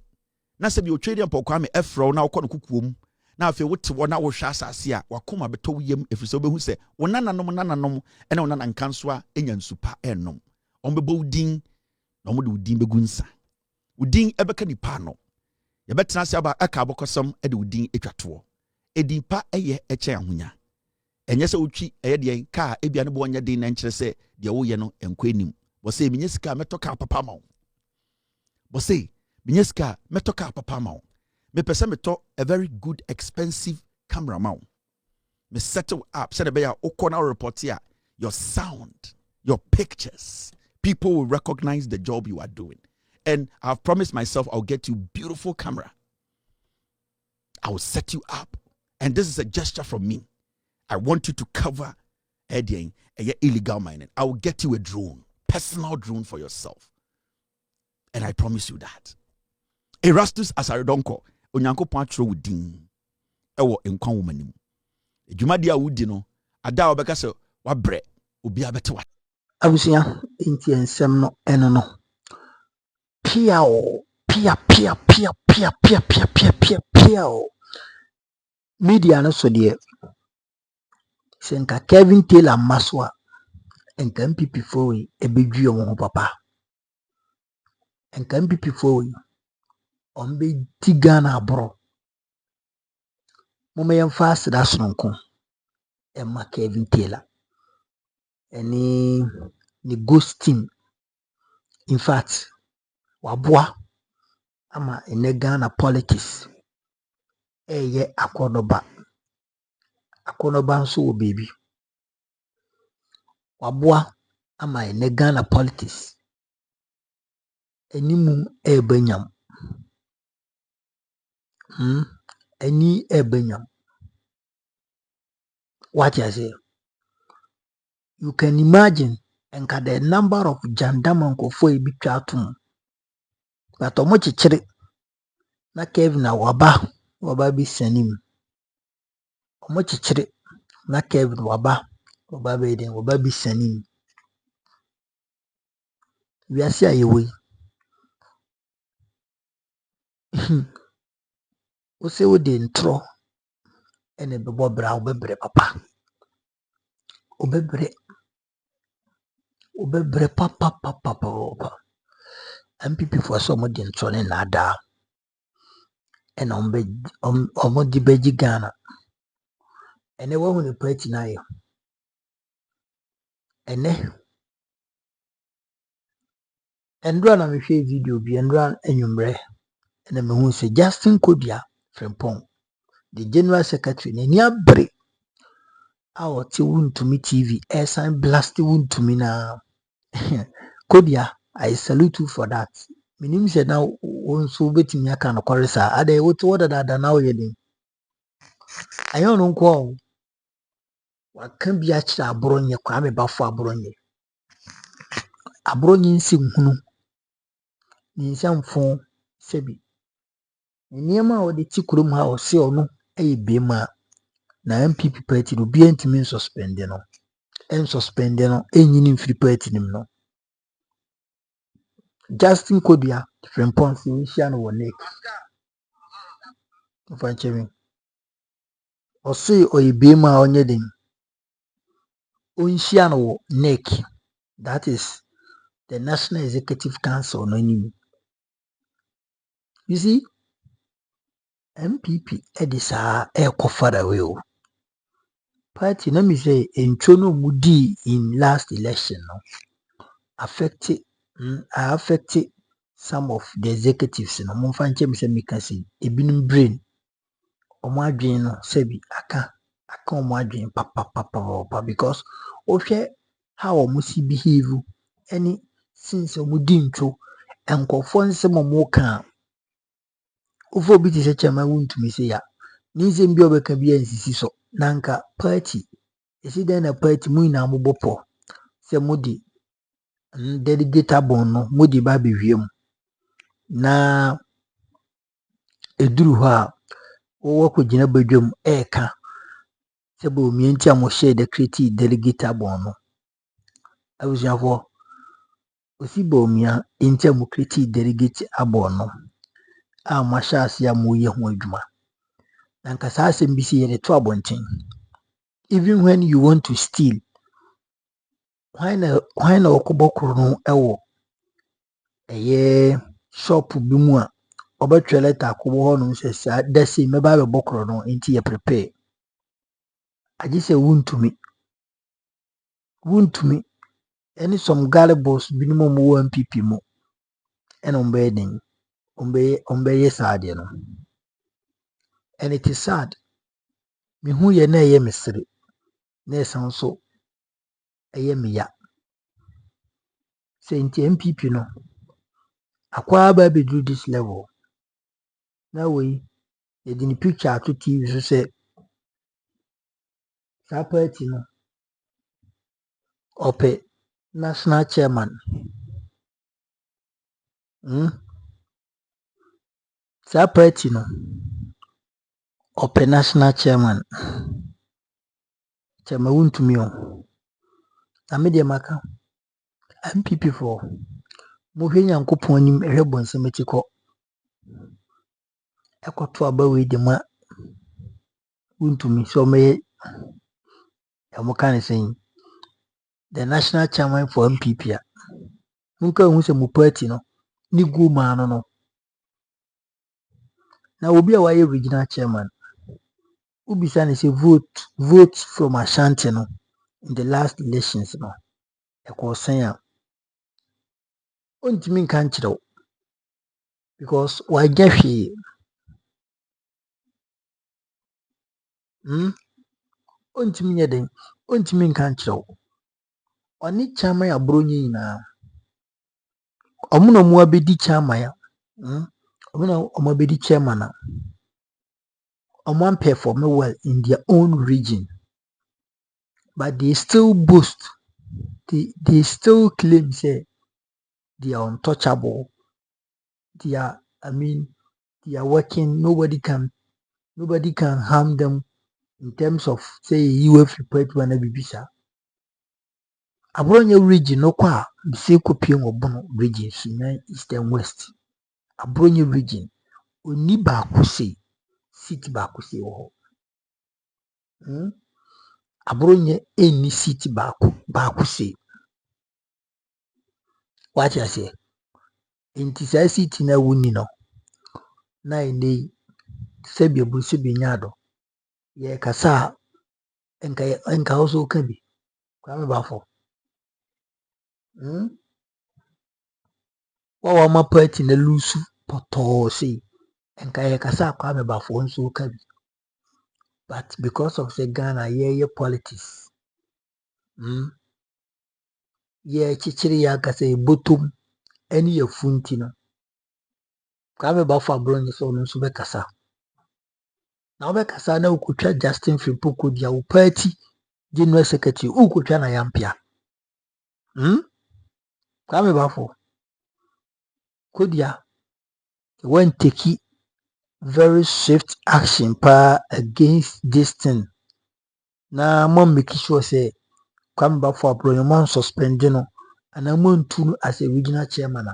na se bi otwedi ampokwa me efro na ukọ no kukuom na afi wote wo na wo hwa asase a wakoma beto yam efiri obehu se wo nananom ene wo nanan kanso a enya nsupa ennom ombebo udin na omode udin begu nsa udin ebeka nipa no ye betena se aba aka abokosam ede udin etwato edin pa eye eche ahonya enye se utwi eye de ka ebia ne bo onye din na nkyere se de wo ye no enko enim bo se minye sika meto ka papa ma wo bo se minye sika meto ka papa ma wo me pese meto a very good expensive camera ma wo me settle up said be ya okona report here your sound your pictures people will recognize the job you are doing and I've promised myself I'll get you beautiful camera I will set you up and this is a gesture from me I want you to cover illegal mining. I will get you a drone, personal drone for yourself. And I promise you that. Erastus Asaredonko, onyanko pantro wudin. Ewo enkwa womanim. Ejuma dia wudi no, ada obeka se wabre, obi abete wa. Abusia, inti ensem no eno no. Pia o. Media no so de senka Kevin Tailor maswa enka NPP fowi ebedwi omo papa enka NPP fowi ombe tigana abro moma yem fast da sonko emma Kevin Tailor any the ghost team in fact waboa ama Ghana politics eye akonoba nso wo baby waboa ama Ghana politics animu ebanyam any ebanyam what you say you can imagine enka the number of jandamanko for ebitwa atum but omo chichire na Kevin waba bi sanim omo chichire na Kevin waba bi sanim wiase ayewe o se wo de ntro ene bebo bra obebre papa obebre papa MPP for so mo de ntro ne na da ena ombe di beji Ghana ene wo hu ne party na ye ene endro na me hwe video bi endro enwumre ene me hu se Justin Kodia Frimpong the general secretary ne ni abre a ti wuntumi TV airtime blast wuntumi na Kodia I salute you for that minim se na wonso betimi aka no koresa ade wotu wodada na oyedin ayo no nko waka bi a kira abronye kwa me bafo abronye nsi nhunu ni nsamfo sebi niyama odi ti kurum ha o se ono bema na MPP party no bi antimi suspend no enyini mfiri party nim no Justin Kodia Frimpong si nhia no wonek fanchemi o se bema onye den o nhia no neck that is the National Executive Council no nim you see MPP edisa far away o party na me say entwo no mudi in last election no affected some of the executives no mo fanche me say me can see ebinum brain omo adwen no sebi aka omo adwen papa because ohwe how omo si behave any since omo di ntwo enkofo nsem omo ka ofo bi ti se chama wuntumi se ya nize mbi obeka bi ansisi so nanka party esi den na party mu ina mobopo se mudi delegate abon no mudi ba bewiem na eduru ho a wo ko gina badwam eka se bo mienti a mo share the creative delegate abon no abusiafo osi bo mia enti a mo creative delegate abon no a mo share ya mo ye ho adwuma Nanka saa asɛm bi si yɛde to abɔnten. Even when you want to steal, why na ɔkɔbɔ koro no ɛwɔ ɛyɛ shop bi mu a ɔbɛtwerɛ letter akɔbɔ hɔ nom sɛ saa da sei mɛba abɛbɔ koro no nti yɛ prepare. Agye sɛ wontumi ɛne some gullibles binom a wɔwɔ NPP mu ɛna ɔmbɛyɛ den ɔmbɛyɛ saa adeɛ no. And it is sad. Mehu yɛ na ɛyɛ me sere na ɛsan so ɛyɛ me ya. Sɛ nti NPP no akwa aba abɛduru this level na wei yɛde ne picture ato TV so sɛ saa party no ɔpɛ national chairman. Saa party no ɔpɛ national chairman. Chairman wontumi o. Na me deɛ maka NPP for mohwɛ Nyankopɔn anim ɛhwɛ bɔnsɛm akyi kɔ. Ɛkɔto aba wei de ma wontumi sɛ ɔmɛyɛ ɛmo ka ne sɛn the national chairman for NPP a monka hu sɛ mo party no ne go maa no. Na obi a wayɛ regional chairman wobisa ne sɛ vote from Ashanti no in the last elections no ɛkɔɔ sɛn a ontumi nka nkyerɛ wo because wanyɛ hwee. Ontumi nyɛ den, ontumi nka nkyerɛ wo. Ɔne chairman aburo nyinaa ɔmo na ɔmo abɛdi chairman a ɔmo na ɔmo abɛdi chairman a ɔmo amperform well in their own region, but they still boast, they still claim say they are untouchable. They are working. Nobody can harm them in terms of say you have to pay to an abibisa. Abronya region no kwa bise kopie ngobono region Sunan East and West. Abronya region oni baako sei city baako sei wo ho. Abronya eni city baako sei. What you say? Inti saa city na woni no na ene sebi obusi binyado ye kasa enka also ka bi kwa me bafo. Wa ma party na lusu poto sei enka ye kasa kwa me bafo nso ka bi. But because of the Ghana ye politics ye chichiri ya kasa e bottom eni ye funti no kwa me bafo abron so no nso be kasa. Na obe kasa na ukutwa Justin Frimpoko dia wo party general secretary ukutwa na yampia. Kwa me bafo kodia when take very swift action against this thing. Na mom make sure say come back for a man suspending no and I'm on to as a regional chairman.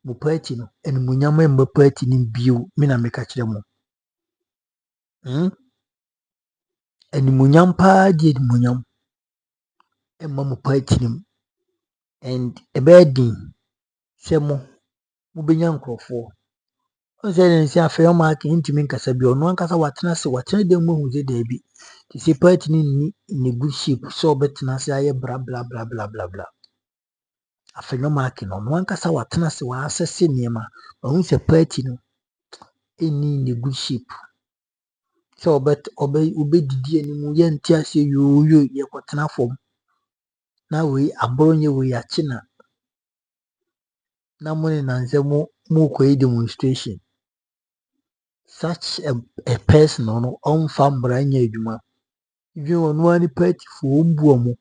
Mo party no and munyama mba party ni bio me na make a mo. And munyam pa di munyam and mo party nim and a bedding say mo benya nkrofo. On say den say afey mark intimi nkasa bi ono ankasa watena dem mo hu ze da bi. Ti say party ni in good shape so betena say aye bla bla bla bla bla bla. Afey no mark no ankasa watena se wa asese niema. Ohun say party no in good shape. So obedidi animu ye nti ase yo ye kwatena fom. Na we abronye we ya china. Na money na nze mo kɔ demonstration. Such a person no on fam branya adwuma. Even on one party for mbuomo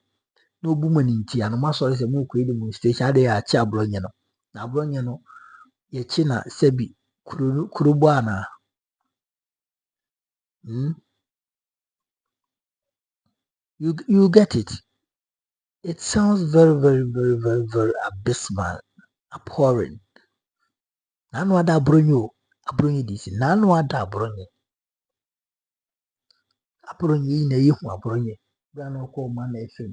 no buman nti anoma so say mo kɔ demonstration ade ya chi abronye no. Na abronye no ye china sebi kurubo ana. You get it. It sounds very, very, very, very, very abysmal, abhorrent. Nano ada abronye this. Nano ada abronye. Abronye na yehu abronye. Bra na okọ man FM.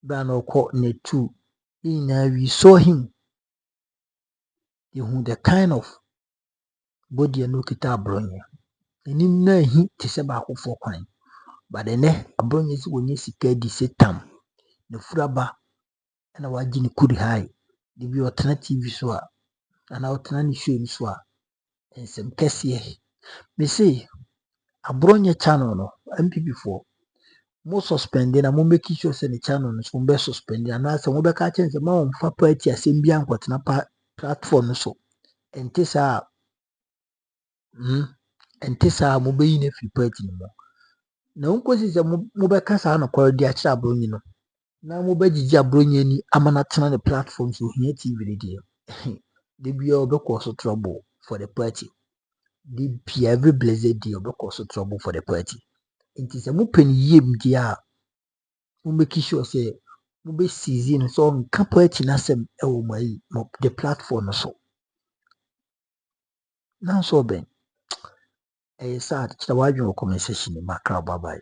Bra na okọ net 2. We saw him. Yehu the kind of body no kita abronye. Enim na hi te se ba akofo kwan. But ene abronye si wonye sika di setam. Ne furaba na waji ne kudi hai. De bi otena TV so a ana otena ne show so a ensem kese. Me say abronye channel no NPP for mo suspend na mo make sure say the channel no so be suspend na say mo be ka chen say ma on fa party asem bi ankotena platform so enti sa enti sa mo be yi na free party no mo na nkosi say mo be ka sa na kwadi a kira abronye no na mo be gigi abronye ni amana tena the platform so here TV radio de bia obe cause trouble for the party de bia every blessed day obe cause trouble for the party enti say mo pen yem dia mo make sure say mo be season so on party na sem e wo mai the platform so na so ben sad kita wadwe comment section ni makra bye bye